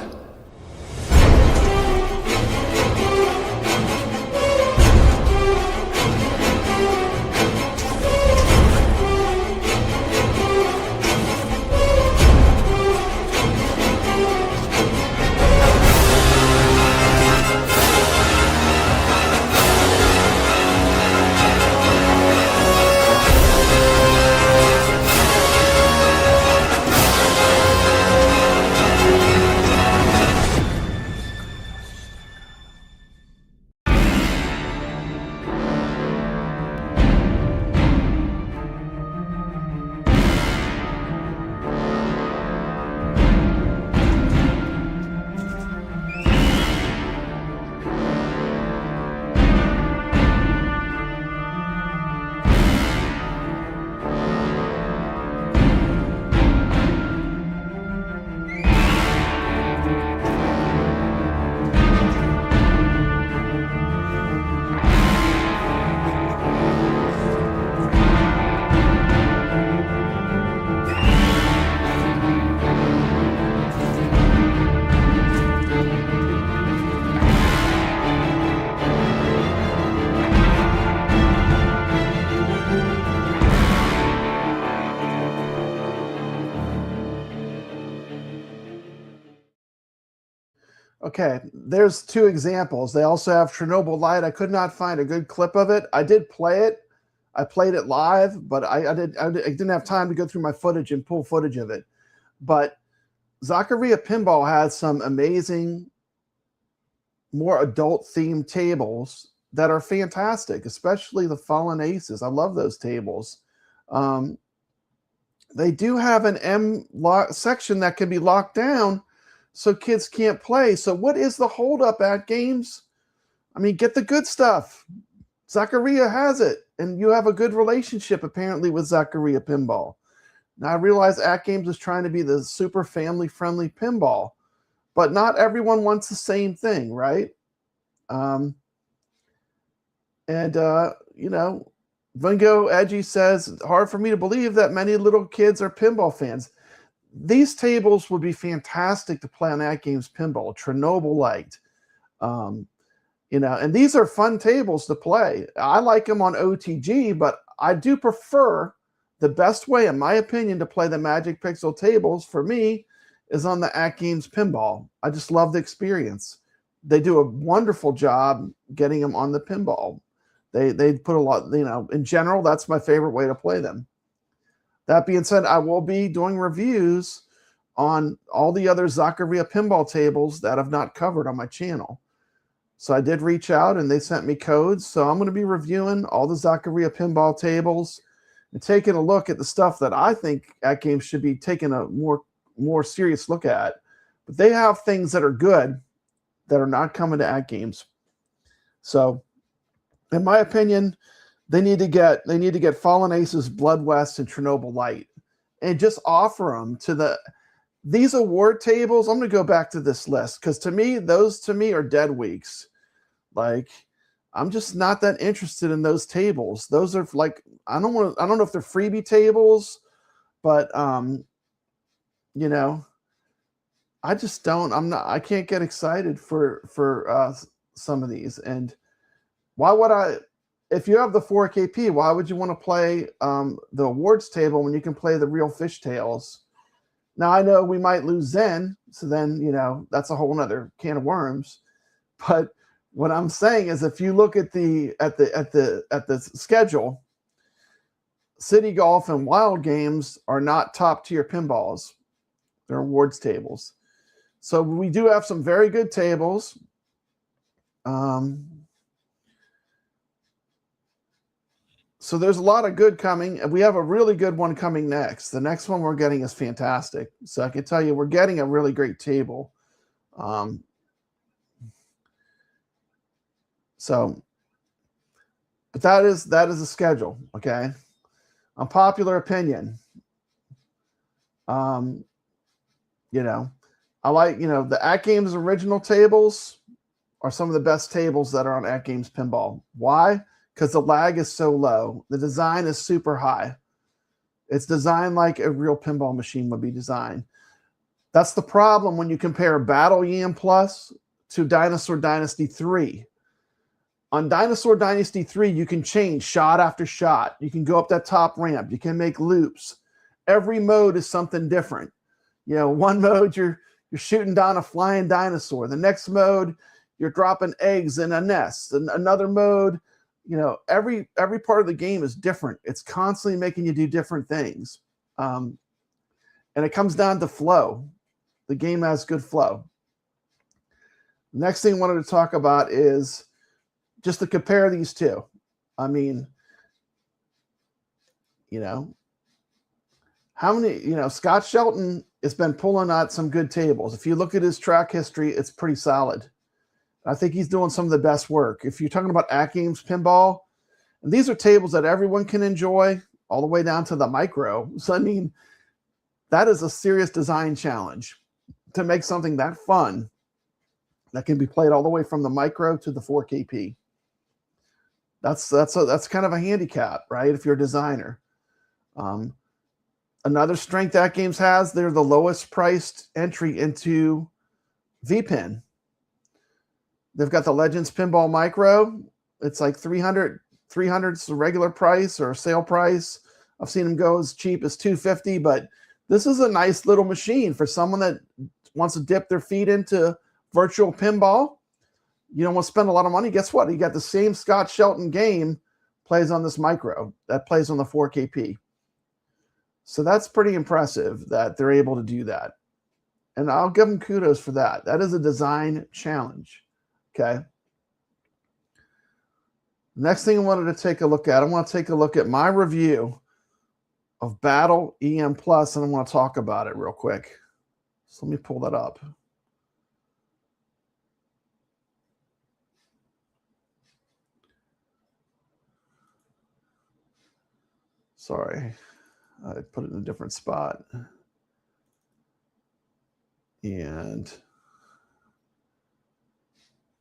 Okay, there's two examples. They also have Chernobyl Light. I could not find a good clip of it. I did play it. I played it live, but I didn't have time to go through my footage and pull footage of it. But Zaccaria Pinball has some amazing, more adult-themed tables that are fantastic, especially the Fallen Aces. I love those tables. They do have an M section that can be locked down so kids can't play. So what is the holdup AtGames? I mean, get the good stuff. Zaccaria has it, and you have a good relationship apparently with Zaccaria Pinball. Now I realize AtGames is trying to be the super family-friendly pinball, but not everyone wants the same thing, right? You know, Vingo Edgy says, hard for me to believe that many little kids are pinball fans. These tables would be fantastic to play on AtGames Pinball, Chernobyl Light. You know, and these are fun tables to play. I like them on OTG, but I do prefer, the best way, in my opinion, to play the Magic Pixel tables for me is on the AtGames Pinball. I just love the experience. They do a wonderful job getting them on the pinball. They put a lot, you know, in general, that's my favorite way to play them. That being said, I will be doing reviews on all the other Zaccaria pinball tables that I've not covered on my channel. So I did reach out and they sent me codes. So I'm going to be reviewing all the Zaccaria pinball tables and taking a look at the stuff that I think AtGames should be taking a more serious look at. But they have things that are good that are not coming to AtGames. So in my opinion, they need to get Fallen Aces, Blood West, and Chernobyl Light, and just offer them to these award tables. I'm going to go back to this list because to me, those to me are dead weeks. Like, I'm just not that interested in those tables. Those are like, I don't know if they're freebie tables, but you know, I can't get excited for some of these. And why would I, if you have the 4KP, why would you want to play the awards table when you can play the real fishtails? Now I know we might lose Zen, so then, you know, that's a whole nother can of worms. But what I'm saying is, if you look at the schedule, City Golf and Wild Games are not top tier pinballs. They're awards tables. So we do have some very good tables. So there's a lot of good coming, and we have a really good one coming next. The next one we're getting is fantastic. So I can tell you we're getting a really great table. But that is the schedule, okay? Unpopular opinion. You know, I like, you know, the AtGames original tables are some of the best tables that are on AtGames Pinball. Why? Because the lag is so low. The design is super high. It's designed like a real pinball machine would be designed. That's the problem when you compare Battle Yam Plus to Dinosaur Dynasty 3. On Dinosaur Dynasty 3, you can change shot after shot. You can go up that top ramp. You can make loops. Every mode is something different. You know, one mode you're shooting down a flying dinosaur. The next mode, you're dropping eggs in a nest. And another mode, you know, every part of the game is different. It's constantly making you do different things. And it comes down to flow. The game has good flow. Next thing I wanted to talk about is just to compare these two. I mean, you know, how many, you know, Scott Shelton has been pulling out some good tables. If you look at his track history, it's pretty solid. I think he's doing some of the best work. If you're talking about AtGames Pinball, and these are tables that everyone can enjoy all the way down to the micro. So, I mean, that is a serious design challenge to make something that fun that can be played all the way from the micro to the 4KP. That's kind of a handicap, right? If you're a designer. Another strength AtGames has, they're the lowest priced entry into VPin. They've got the Legends Pinball Micro. It's like 300 is the regular price or sale price. I've seen them go as cheap as $250, but this is a nice little machine for someone that wants to dip their feet into virtual pinball. You don't want to spend a lot of money. Guess what? You got the same Scott Shelton game plays on this micro that plays on the 4KP. So that's pretty impressive that they're able to do that. And I'll give them kudos for that. That is a design challenge. Okay. Next thing I wanted to take a look at, I want to take a look at my review of Battle EM Plus, and I want to talk about it real quick. So let me pull that up. Sorry, I put it in a different spot. And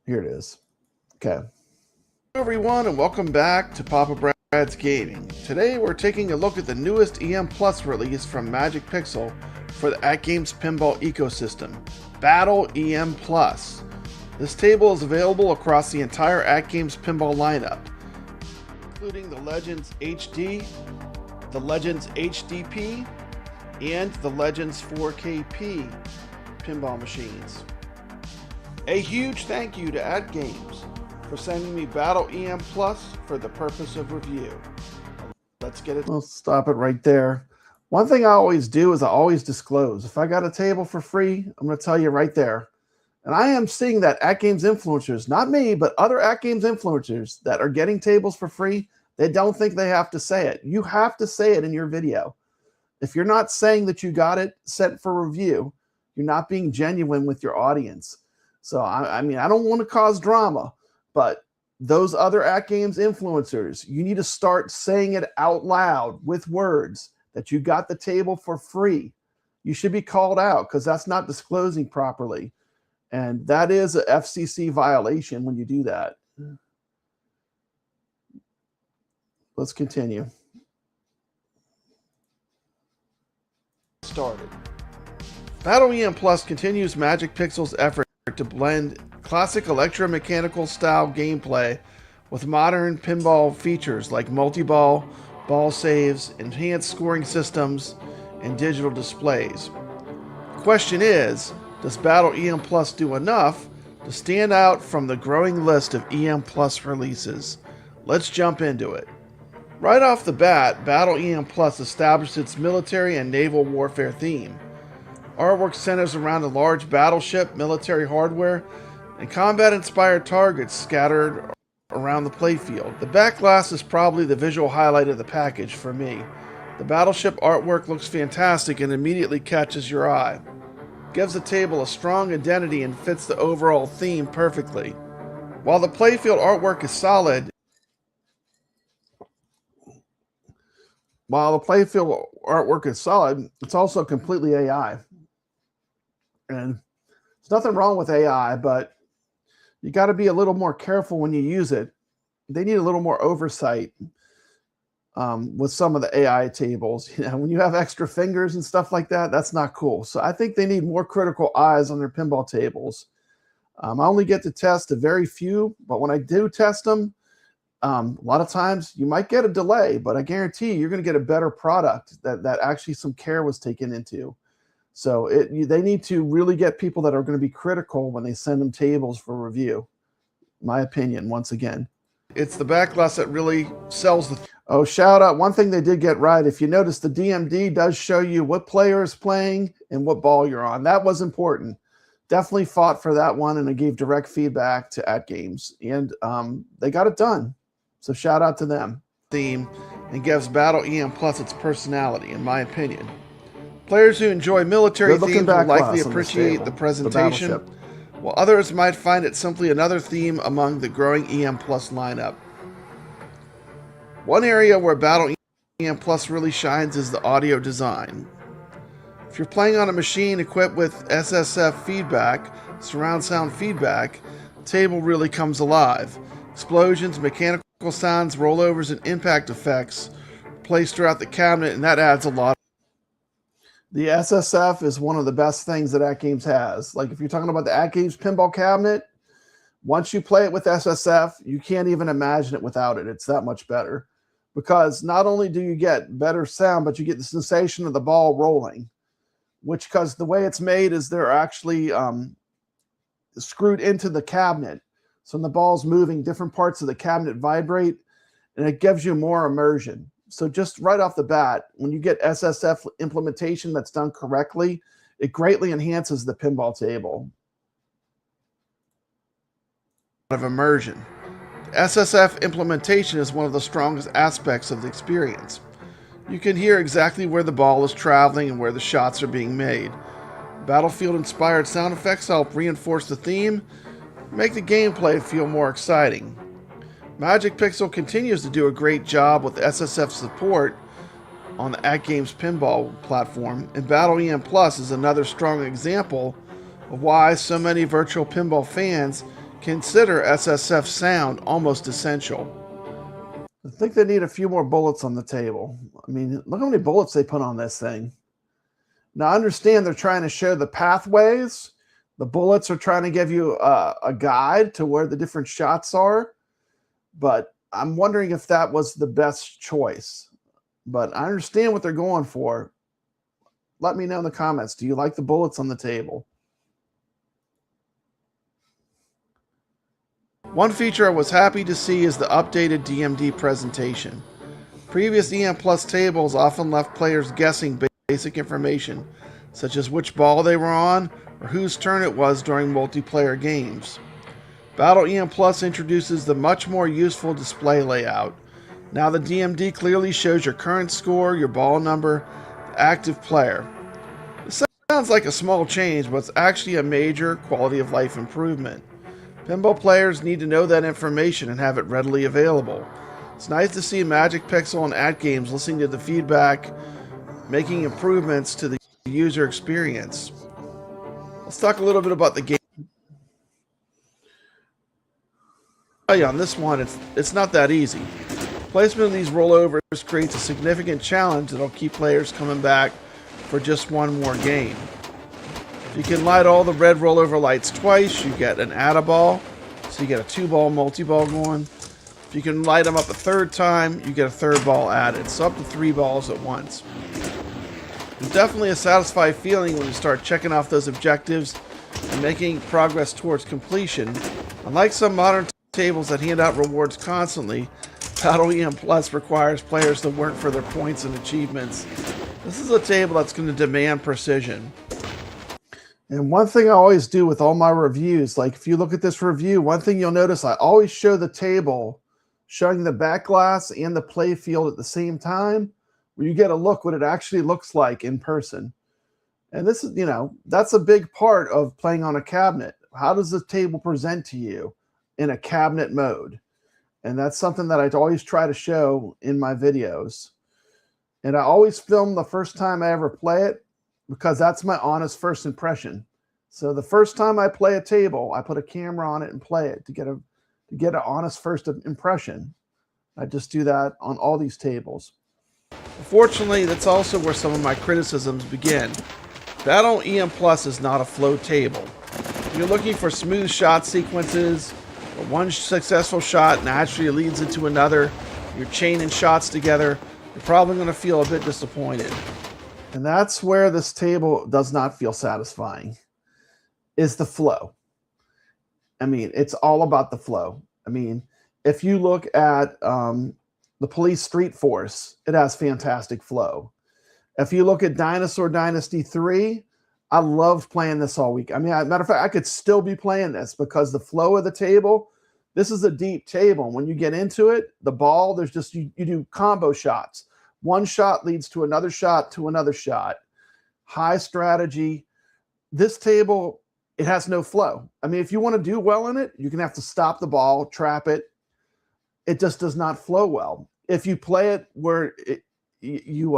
here it is. Okay. Hello everyone, and welcome back to Papa Brad's Gaming. Today we're taking a look at the newest EM Plus release from Magic Pixel for the AtGames pinball ecosystem, Battle EM Plus. This table is available across the entire AtGames pinball lineup, including the Legends HD, the Legends HDP, and the Legends 4KP pinball machines. A huge thank you to AtGames for sending me Battle EM Plus for the purpose of review. Let's get it. We'll stop it right there. One thing I always do is I always disclose. If I got a table for free, I'm going to tell you right there. And I am seeing that AtGames influencers, not me, but other AtGames influencers that are getting tables for free, they don't think they have to say it. You have to say it in your video. If you're not saying that you got it sent for review, you're not being genuine with your audience. So, I mean, I don't want to cause drama, but those other AtGames influencers, you need to start saying it out loud with words that you got the table for free. You should be called out because that's not disclosing properly. And that is a FCC violation when you do that. Let's continue. Started. Battle EM Plus continues Magic Pixel's effort to blend classic electromechanical style gameplay with modern pinball features like multi-ball, ball saves, enhanced scoring systems, and digital displays. The question is, does Battle EM Plus do enough to stand out from the growing list of EM Plus releases? Let's jump into it. Right off the bat, Battle EM Plus established its military and naval warfare theme. Artwork centers around a large battleship, military hardware, and combat-inspired targets scattered around the playfield. The back glass is probably the visual highlight of the package for me. The battleship artwork looks fantastic and immediately catches your eye. It gives the table a strong identity and fits the overall theme perfectly. While the playfield artwork is solid, it's also completely AI. And there's nothing wrong with AI, but you got to be a little more careful when you use it. They need a little more oversight with some of the AI tables. You know, when you have extra fingers and stuff like that, that's not cool. So I think they need more critical eyes on their pinball tables. I only get to test a very few, but when I do test them, a lot of times you might get a delay, but I guarantee you're going to get a better product that actually some care was taken into. So they need to really get people that are going to be critical when they send them tables for review. My opinion, once again. It's the back glass that really sells the... Oh, shout out. One thing they did get right. If you notice, the DMD does show you what player is playing and what ball you're on. That was important. Definitely fought for that one, and I gave direct feedback to AtGames. And they got it done. So shout out to them. Theme and gives Battle EM Plus its personality, in my opinion. Players who enjoy military themes will likely appreciate the presentation, while others might find it simply another theme among the growing EM Plus lineup. One area where Battle EM Plus really shines is the audio design. If you're playing on a machine equipped with SSF feedback, surround sound feedback, the table really comes alive. Explosions, mechanical sounds, rollovers, and impact effects placed throughout the cabinet, and that adds a lot. The SSF is one of the best things that AtGames has. Like if you're talking about the AtGames pinball cabinet, once you play it with SSF, you can't even imagine it without it. It's that much better. Because not only do you get better sound, but you get the sensation of the ball rolling. Which, because the way it's made is they're actually screwed into the cabinet. So when the ball's moving, different parts of the cabinet vibrate, and it gives you more immersion. So just right off the bat, when you get SSF implementation that's done correctly, it greatly enhances the pinball table. Of immersion. SSF implementation is one of the strongest aspects of the experience. You can hear exactly where the ball is traveling and where the shots are being made. Battlefield-inspired sound effects help reinforce the theme, make the gameplay feel more exciting. Magic Pixel continues to do a great job with SSF support on the AtGames pinball platform, and BattleEM Plus is another strong example of why so many virtual pinball fans consider SSF sound almost essential. I think they need a few more bullets on the table. I mean, look how many bullets they put on this thing. Now, I understand they're trying to show the pathways. The bullets are trying to give you a guide to where the different shots are. But I'm wondering if that was the best choice. But I understand what they're going for. Let me know in the comments. Do you like the bullets on the table? One feature I was happy to see is the updated DMD presentation. Previous EM Plus tables often left players guessing basic information, such as which ball they were on or whose turn it was during multiplayer games. BattleEM Plus introduces the much more useful display layout. Now the DMD clearly shows your current score, your ball number, the active player. This sounds like a small change, but it's actually a major quality of life improvement. Pinball players need to know that information and have it readily available. It's nice to see Magic Pixel and AtGames listening to the feedback, making improvements to the user experience. Let's talk a little bit about the game. On this one, it's not that easy. Placement of these rollovers creates a significant challenge that'll keep players coming back for just one more game. If you can light all the red rollover lights twice, you get an add-a-ball, so you get a 2-ball multi-ball going. If you can light them up a third time, you get a third ball added, so up to 3 balls at once. There's definitely a satisfying feeling when you start checking off those objectives and making progress towards completion. Unlike some modern tables that hand out rewards constantly, BattleEM Plus requires players to work for their points and achievements. This is a table that's going to demand precision. And one thing I always do with all my reviews, like if you look at this review, one thing you'll notice, I always show the table showing the back glass and the play field at the same time, where you get a look what it actually looks like in person. And this is, you know, that's a big part of playing on a cabinet. How does the table present to you in a cabinet mode? And that's something that I always try to show in my videos. And I always film the first time I ever play it, because that's my honest first impression. So the first time I play a table, I put a camera on it and play it to get an honest first impression. I just do that on all these tables. Unfortunately, that's also where some of my criticisms begin. BattleEM Plus is not a flow table. If you're looking for smooth shot sequences, where one successful shot naturally leads into another, you're chaining shots together, you're probably going to feel a bit disappointed. And that's where this table does not feel satisfying, is the flow. I mean, it's all about the flow. I mean, if you look at the Police Street Force, it has fantastic flow. If you look at Dinosaur Dynasty 3, I loved playing this all week. I mean, matter of fact, I could still be playing this because the flow of the table, this is a deep table. When you get into it, the ball, there's just, you do combo shots. One shot leads to another shot to another shot. High strategy. This table, it has no flow. I mean, if you want to do well in it, you're going to have to stop the ball, trap it. It just does not flow well. If you play it where you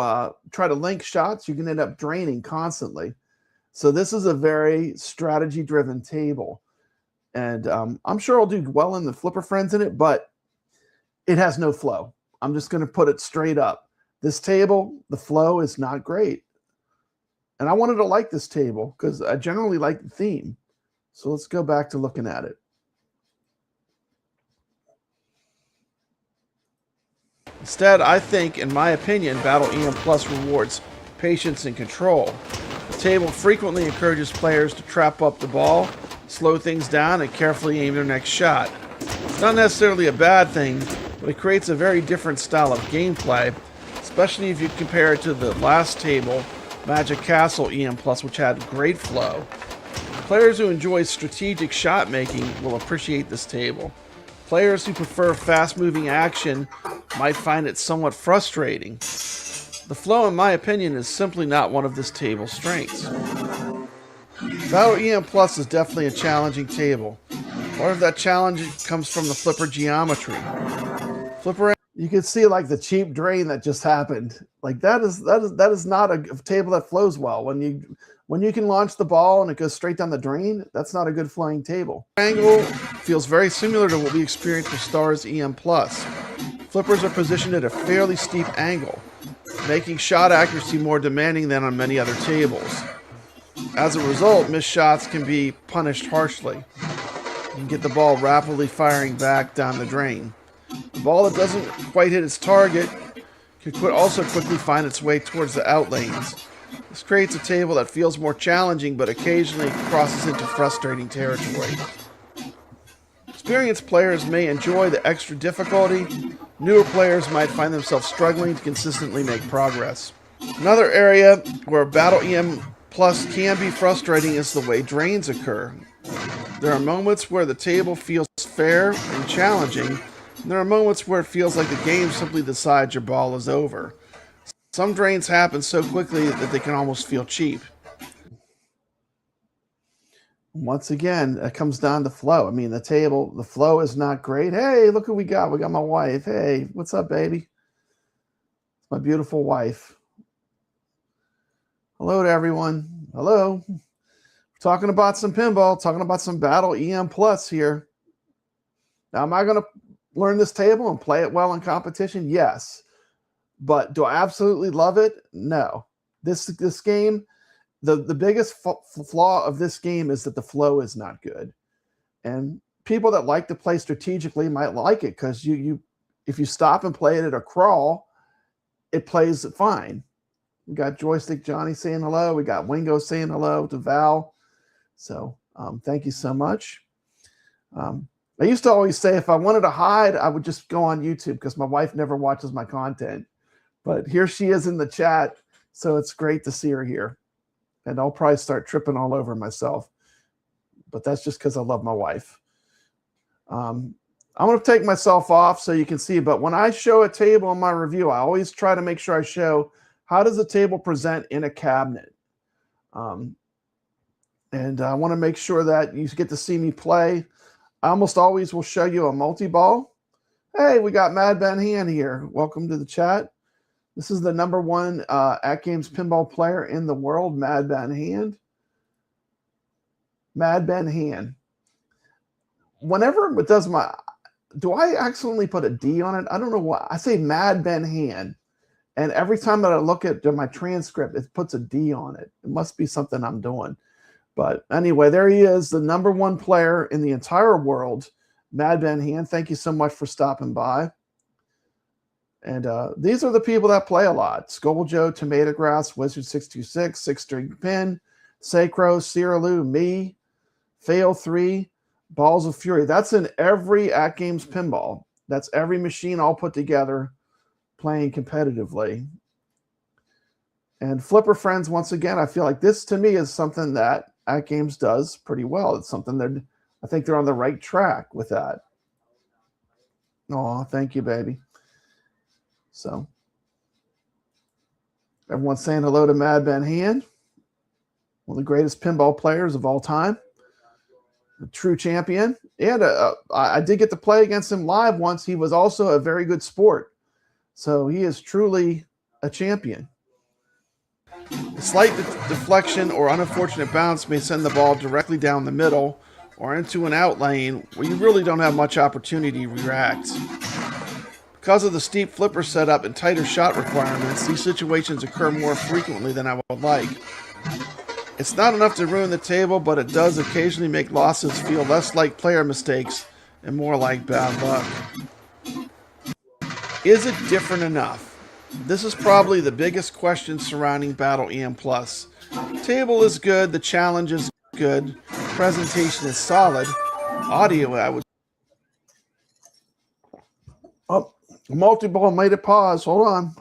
try to link shots, you can end up draining constantly. So this is a very strategy-driven table. And I'm sure I'll do well in the Flipper Friends in it, but it has no flow. I'm just going to put it straight up. This table, the flow is not great. And I wanted to like this table because I generally like the theme. So let's go back to looking at it. Instead, I think, in my opinion, BattleEM Plus rewards patience and control. The table frequently encourages players to trap up the ball, slow things down, and carefully aim their next shot. It's not necessarily a bad thing, but it creates a very different style of gameplay, especially if you compare it to the last table, Magic Castle EM Plus, which had great flow. Players who enjoy strategic shot making will appreciate this table. Players who prefer fast-moving action might find it somewhat frustrating. The flow, in my opinion, is simply not one of this table's strengths. Battle EM Plus is definitely a challenging table. Part of that challenge comes from the flipper geometry. You can see like the cheap drain that just happened. Like that is not a table that flows well. When you can launch the ball and it goes straight down the drain, that's not a good flying table. Angle feels very similar to what we experienced with Stars EM Plus. Flippers are positioned at a fairly steep angle, making shot accuracy more demanding than on many other tables. As a result, missed shots can be punished harshly. You can get the ball rapidly firing back down the drain. The ball that doesn't quite hit its target can also quickly find its way towards the out lanes. This creates a table that feels more challenging but occasionally crosses into frustrating territory. Experienced players may enjoy the extra difficulty. Newer players might find themselves struggling to consistently make progress. Another area where Battle EM Plus can be frustrating is the way drains occur. There are moments where the table feels fair and challenging, and there are moments where it feels like the game simply decides your ball is over. Some drains happen so quickly that they can almost feel cheap. Once again, it comes down to flow. I mean, the flow is not great. Hey, look who we got. We got my wife. Hey, what's up, baby? It's my beautiful wife. Hello to everyone. Hello. We're talking about some pinball, talking about some Battle EM Plus here. Now, am I going to learn this table and play it well in competition? Yes. But do I absolutely love it? No. This game, the biggest flaw of this game is that the flow is not good. And people that like to play strategically might like it because if you stop and play it at a crawl, it plays fine. We got Joystick Johnny saying hello. We got Wingo saying hello to Val. So thank you so much. I used to always say if I wanted to hide, I would just go on YouTube because my wife never watches my content. But here she is in the chat, so it's great to see her here. And I'll probably start tripping all over myself. But that's just because I love my wife. I'm going to take myself off so you can see. But when I show a table in my review, I always try to make sure I show how does a table present in a cabinet. And I want to make sure that you get to see me play. I almost always will show you a multi-ball. Hey, we got Mad Ben Han here. Welcome to the chat. This is the #1 AtGames pinball player in the world, Mad Ben Han. Mad Ben Han. Whenever it does do I accidentally put a D on it? I don't know why. I say Mad Ben Han. And every time that I look at my transcript, it puts a D on it. It must be something I'm doing. But anyway, there he is, the #1 player in the entire world, Mad Ben Han. Thank you so much for stopping by. And these are the people that play a lot. Skull Joe, Tomato Grass, Wizard 626, Six String Pin, Sacro, Sierra Lou, me, Fail 3, Balls of Fury. That's in every AtGames pinball. That's every machine all put together playing competitively. And Flipper Friends, once again, I feel like this to me is something that AtGames does pretty well. It's something I think they're on the right track with that. Oh, thank you, baby. So everyone's saying hello to Mad Ben Han, one of the greatest pinball players of all time, a true champion. And I did get to play against him live once. He was also a very good sport. So he is truly a champion. A slight deflection or unfortunate bounce may send the ball directly down the middle or into an out lane where you really don't have much opportunity to react. Because of the steep flipper setup and tighter shot requirements, these situations occur more frequently than I would like. It's not enough to ruin the table, but it does occasionally make losses feel less like player mistakes and more like bad luck. Is it different enough? This is probably the biggest question surrounding Battle EM Plus. The table is good, the challenge is good, Presentation is solid. Audio, I would. Oh, multi-ball made it pause. Hold on.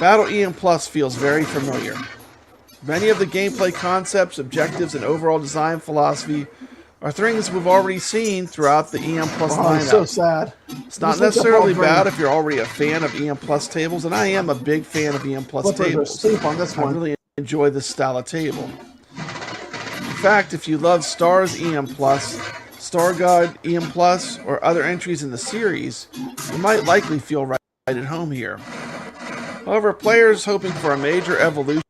Battle EM Plus feels very familiar. Many of the gameplay concepts, objectives, and overall design philosophy are things we've already seen throughout the EM Plus lineup. It's so sad. It's not necessarily bad if you're already a fan of EM Plus tables, and I am a big fan of EM Plus tables. Sleep on this one. I really enjoy this style of table. In fact, if you love Stars EM Plus, Star God EM Plus, or other entries in the series, you might likely feel right at home here. However, players hoping for a major evolution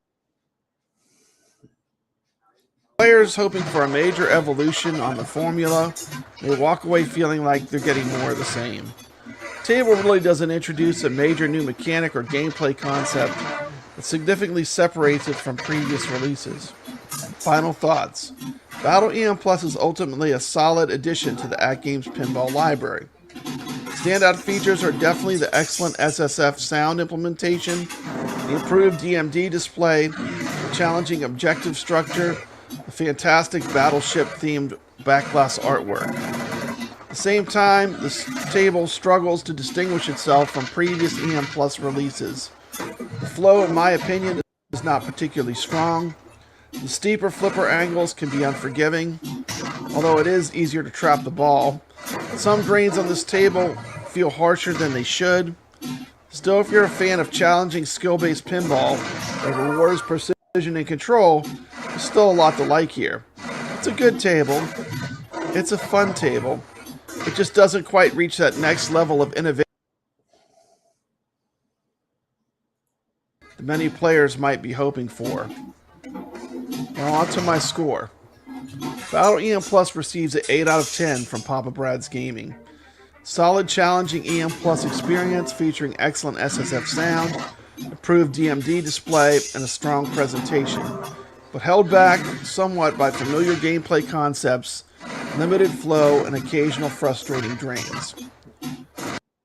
on the formula may walk away feeling like they're getting more of the same. The table really doesn't introduce a major new mechanic or gameplay concept that significantly separates it from previous releases. Final thoughts. Battle EM Plus is ultimately a solid addition to the AtGames pinball library. Standout features are definitely the excellent SSF sound implementation, the improved DMD display, the challenging objective structure, the fantastic battleship-themed backglass artwork. At the same time, this table struggles to distinguish itself from previous EM Plus releases. The flow, in my opinion, is not particularly strong. The steeper flipper angles can be unforgiving, although it is easier to trap the ball. Some drains on this table feel harsher than they should. Still, if you're a fan of challenging skill-based pinball that rewards precision and control, there's still a lot to like here. It's a good table. It's a fun table. It just doesn't quite reach that next level of innovation that many players might be hoping for. Now on to my score. Battle EM Plus receives an 8 out of 10 from Papa Brad's Gaming. Solid, challenging EM Plus experience featuring excellent SSF sound, improved DMD display, and a strong presentation, but held back somewhat by familiar gameplay concepts, limited flow, and occasional frustrating drains.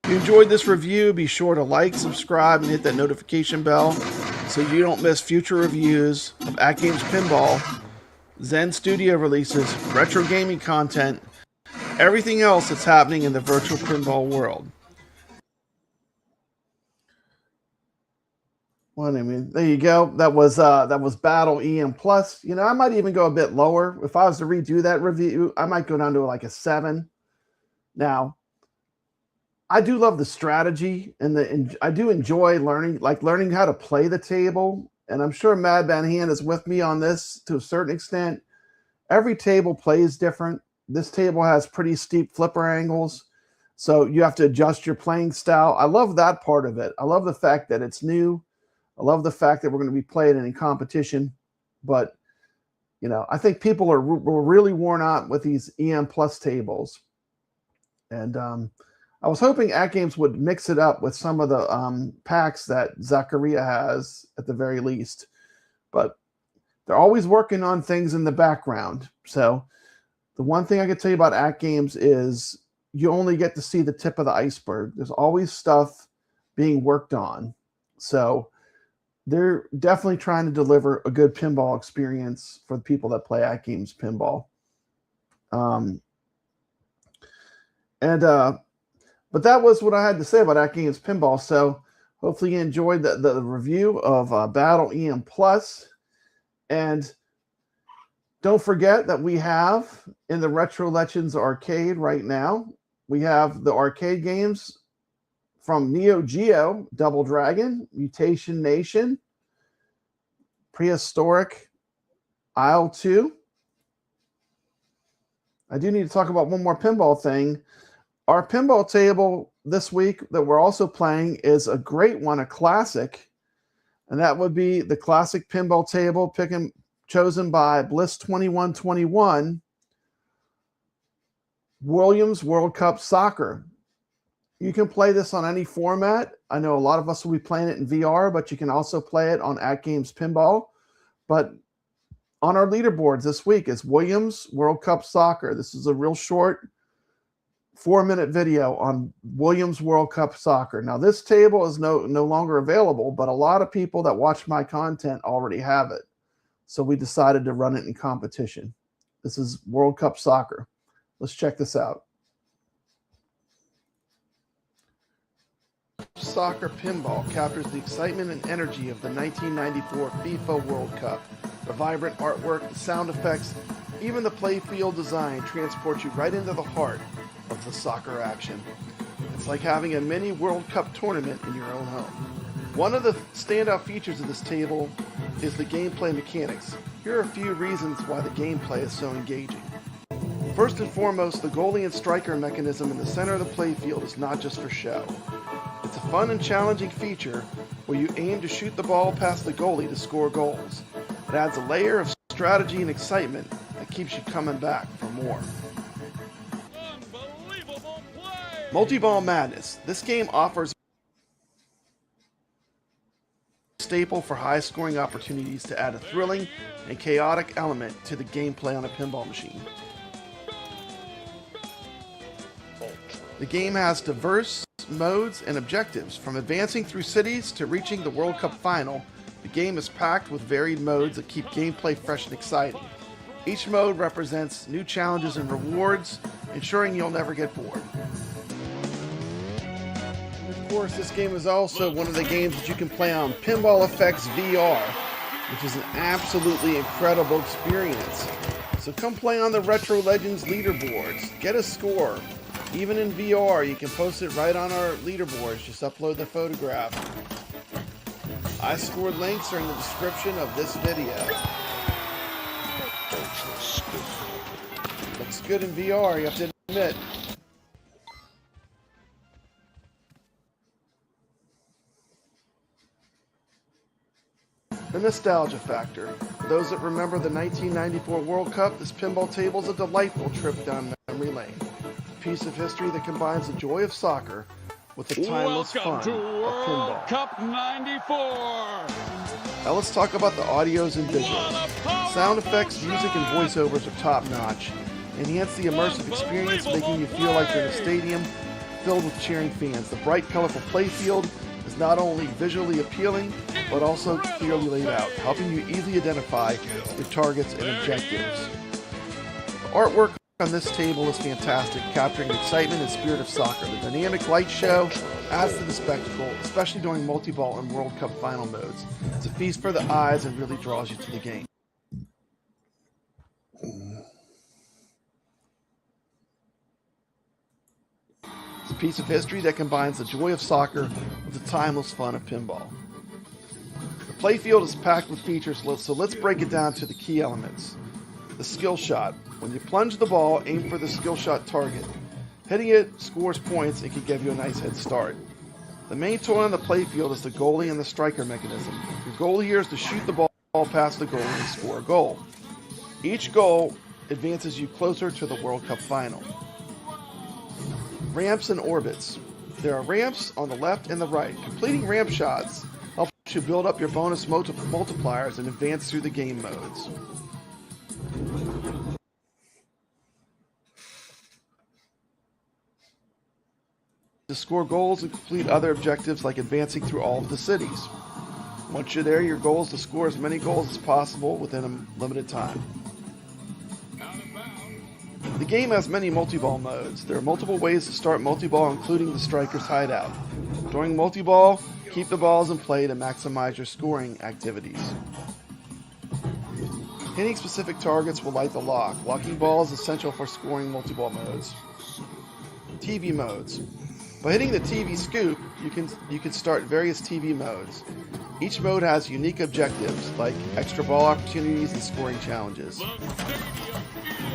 If you enjoyed this review, be sure to like, subscribe, and hit that notification bell so you don't miss future reviews of AtGames Pinball, Zen Studio releases, retro gaming content, everything else that's happening in the virtual pinball world. Well, I mean, there you go. That was Battle EM Plus. You know, I might even go a bit lower. If I was to redo that review, I might go down to like a 7. Now, I do love the strategy and I do enjoy learning how to play the table. And I'm sure Mad Van Hand is with me on this to a certain extent. Every table plays different. This table has pretty steep flipper angles, so you have to adjust your playing style. I love that part of it. I love the fact that it's new. I love the fact that we're going to be playing it in competition. But, you know, I think people were really worn out with these EM Plus tables. And I was hoping AtGames would mix it up with some of the packs that Zaccaria has at the very least. But they're always working on things in the background. So the one thing I can tell you about AtGames is you only get to see the tip of the iceberg. There's always stuff being worked on. So they're definitely trying to deliver a good pinball experience for the people that play AtGames Pinball. But that was what I had to say about AtGames Pinball. So hopefully you enjoyed the review of Battle EM Plus. And don't forget that we have in the Retro Legends arcade right now, we have the arcade games from Neo Geo, Double Dragon, Mutation Nation, Prehistoric Isle 2. I do need to talk about one more pinball thing. Our pinball table this week that we're also playing is a great one, a classic, and that would be the classic pinball table chosen by Bliss2121, Williams World Cup Soccer. You can play this on any format. I know a lot of us will be playing it in VR, but you can also play it on AtGames Pinball. But on our leaderboards this week is Williams World Cup Soccer. This is a real short 4-minute video on Williams World Cup Soccer. Now, this table is no longer available, but a lot of people that watch my content already have it. So we decided to run it in competition. This is World Cup Soccer. Let's check this out. Soccer Pinball captures the excitement and energy of the 1994 FIFA World Cup. The vibrant artwork, the sound effects, even the playfield design transports you right into the heart of the soccer action. It's like having a mini World Cup tournament in your own home. One of the standout features of this table is the gameplay mechanics. Here are a few reasons why the gameplay is so engaging. First and foremost, the goalie and striker mechanism in the center of the playfield is not just for show. It's a fun and challenging feature where you aim to shoot the ball past the goalie to score goals. It adds a layer of strategy and excitement that keeps you coming back for more. Multi-ball madness. This game offers a staple for high-scoring opportunities to add a thrilling and chaotic element to the gameplay on a pinball machine. The game has diverse modes and objectives. From advancing through cities to reaching the World Cup final, the game is packed with varied modes that keep gameplay fresh and exciting. Each mode represents new challenges and rewards, ensuring you'll never get bored. Of course, this game is also one of the games that you can play on Pinball Effects VR, which is an absolutely incredible experience. So come play on the Retro Legends leaderboards. Get a score. Even in VR, you can post it right on our leaderboards. Just upload the photograph. iScored links are in the description of this video. Looks good in VR, you have to admit. The nostalgia factor. For those that remember the 1994 World Cup, this pinball table is a delightful trip down memory lane. A piece of history that combines the joy of soccer with the timeless fun of pinball. Cup 94. Now let's talk about the audios and visuals. Sound effects, music, and voiceovers are top-notch. Enhance the immersive experience, making you feel like you're in a stadium filled with cheering fans. The bright, colorful playfield is not only visually appealing, but also clearly laid out, helping you easily identify your targets and objectives. The artwork on this table is fantastic, capturing the excitement and spirit of soccer. The dynamic light show adds to the spectacle, especially during multi-ball and World Cup final modes. It's a feast for the eyes and really draws you to the game. It's a piece of history that combines the joy of soccer with the timeless fun of pinball. The playfield is packed with features, so let's break it down to the key elements. The skill shot. When you plunge the ball, aim for the skill shot target. Hitting it scores points and can give you a nice head start. The main toy on the playfield is the goalie and the striker mechanism. Your goal here is to shoot the ball past the goalie and score a goal. Each goal advances you closer to the World Cup final. Ramps and orbits. There are ramps on the left and the right. Completing ramp shots helps you build up your bonus multipliers and advance through the game modes. To score goals and complete other objectives like advancing through all of the cities. Once you're there, your goal is to score as many goals as possible within a limited time. The game has many multi-ball modes. There are multiple ways to start multi-ball, including the striker's hideout. During multi-ball, keep the balls in play to maximize your scoring activities. Hitting specific targets will light the lock. Locking balls is essential for scoring multi-ball modes. TV modes. By hitting the TV scoop, you can start various TV modes. Each mode has unique objectives like extra ball opportunities and scoring challenges.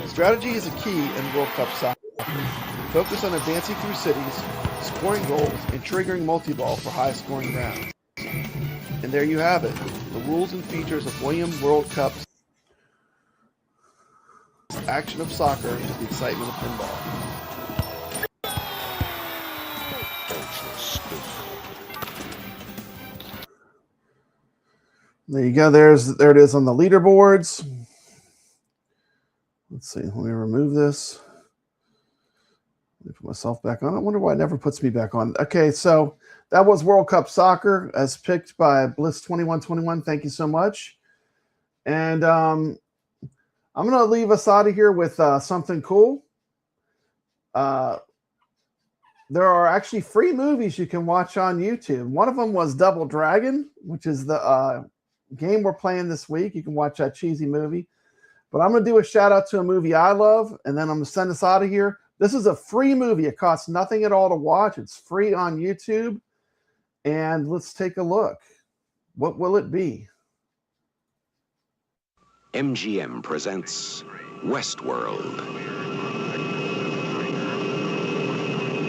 Strategy is a key in World Cup soccer. Focus on advancing through cities, scoring goals, and triggering multi-ball for high-scoring rounds. And there you have it, the rules and features of William World Cup's action of soccer with the excitement of pinball. There you go. There it is on the leaderboards. Let's see. Let me remove this. Let me put myself back on. I wonder why it never puts me back on. Okay, so that was World Cup Soccer as picked by Bliss2121. Thank you so much. And I'm going to leave us out of here with something cool. There are actually free movies you can watch on YouTube. One of them was Double Dragon, which is the game we're playing this week. You can watch that cheesy movie. But I'm going to do a shout out to a movie I love, and then I'm going to send us out of here. This is a free movie. It costs nothing at all to watch. It's free on YouTube. And let's take a look. What will it be? MGM presents Westworld.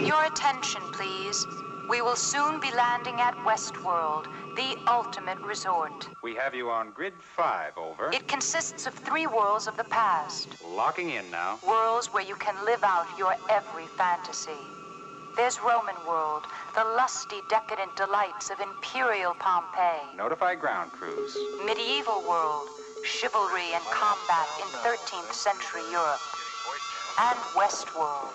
Your attention, please. We will soon be landing at Westworld, the ultimate resort. We have you on grid 5, over. It consists of 3 worlds of the past. Locking in now. Worlds where you can live out your every fantasy. There's Roman world, the lusty, decadent delights of imperial Pompeii. Notify ground crews. Medieval world, chivalry and combat in 13th century Europe. And Westworld,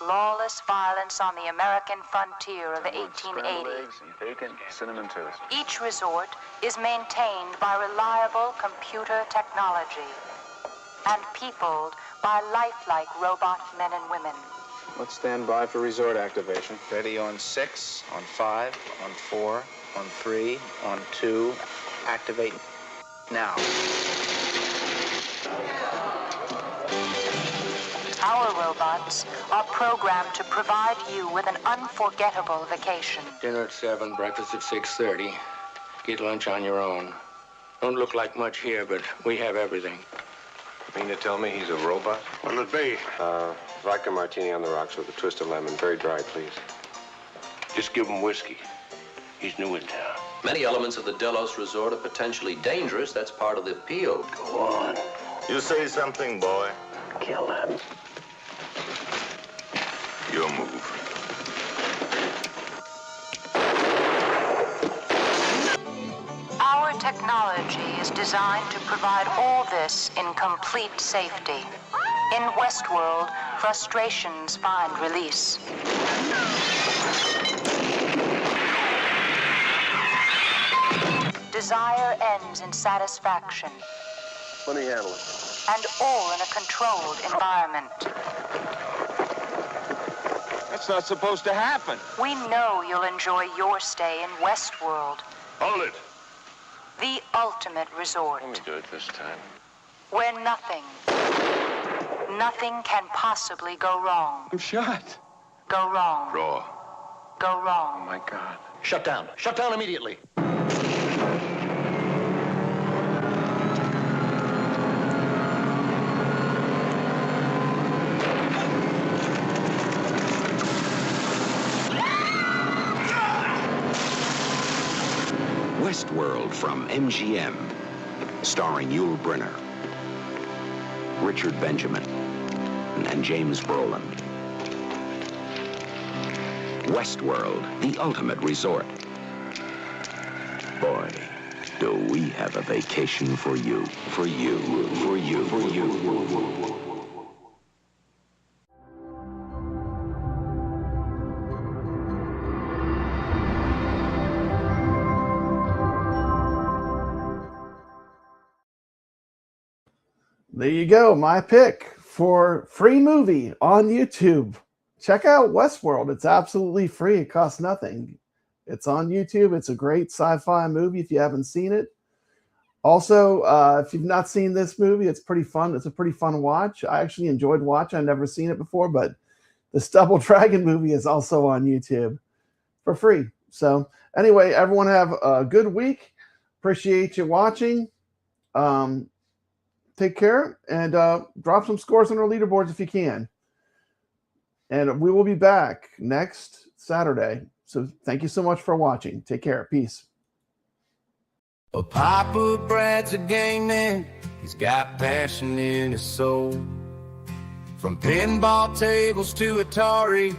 lawless violence on the American frontier of 1880. Bacon, cinnamon toast. Each resort is maintained by reliable computer technology and peopled by lifelike robot men and women. Let's stand by for resort activation. Ready on 6, on 5, on 4, on 3, on 2. Activate now. Our robots are programmed to provide you with an unforgettable vacation. Dinner at 7, breakfast at 6:30. Get lunch on your own. Don't look like much here, but we have everything. Mean to tell me he's a robot? What'll it be? Vodka martini on the rocks with a twist of lemon. Very dry, please. Just give him whiskey. He's new in town. Many elements of the Delos Resort are potentially dangerous. That's part of the appeal. Go on. You say something, boy. Kill him. Your move. Our technology is designed to provide all this in complete safety. In Westworld, frustrations find release. Desire ends in satisfaction. Let me handle it. And all in a controlled environment. That's not supposed to happen. We know you'll enjoy your stay in Westworld, Hold it. the ultimate resort, Let me do it this time. where nothing can possibly go wrong. I'm shot. Go wrong. Draw. Go wrong. Oh, my God. Shut down. Shut down immediately. Westworld from MGM, starring Yul Brynner, Richard Benjamin, and James Brolin. Westworld, the ultimate resort. Boy, do we have a vacation for you, for you, for you, for you. There you go, my pick for free movie on YouTube. Check out Westworld. It's absolutely free. It costs nothing. It's on YouTube. It's a great sci-fi movie if you haven't seen it. Also, if you've not seen this movie, it's pretty fun. It's a pretty fun watch. I actually enjoyed watching. I've never seen it before, but this Double Dragon movie is also on YouTube for free. So anyway, everyone have a good week. Appreciate you watching. Take care and drop some scores on our leaderboards if you can. And we will be back next Saturday. So thank you so much for watching. Take care. Peace. Well, Papa Brad's a game man. He's got passion in his soul. From pinball tables to Atari,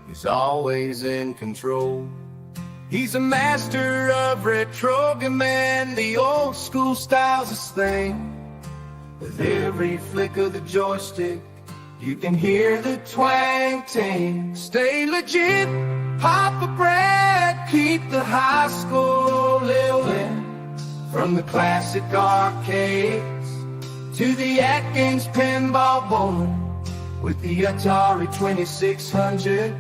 he's always in control. He's a master of retro and the old school style's his thing. With every flick of the joystick, you can hear the twang ting. Stay legit, Papa Brad, keep the high school living. From the classic arcades to the AtGames pinball board, with the Atari 2600,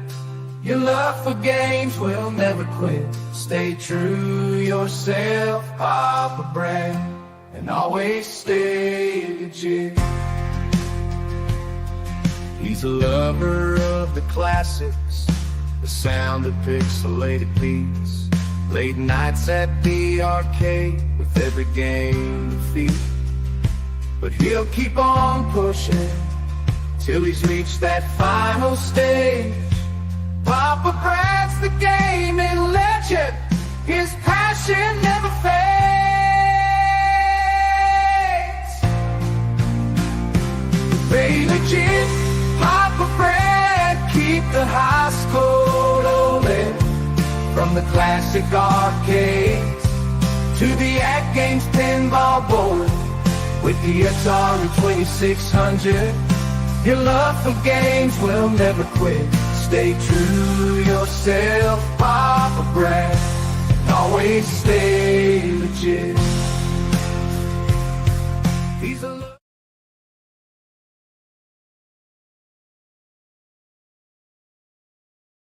your love for games will never quit. Stay true yourself, Papa Brad, and always stay legit. He's a lover of the classics, the sound of pixelated beats, late nights at the arcade with every game defeat. But he'll keep on pushing till he's reached that final stage. Papa Brad's the gaming legend, his passion never fades. Stay legit, Papa Brad, keep the high score rolling. From the classic arcades to the AtGames pinball board, with the Atari 2600, your love for games will never quit. Stay true yourself, Papa Brad, and always stay legit.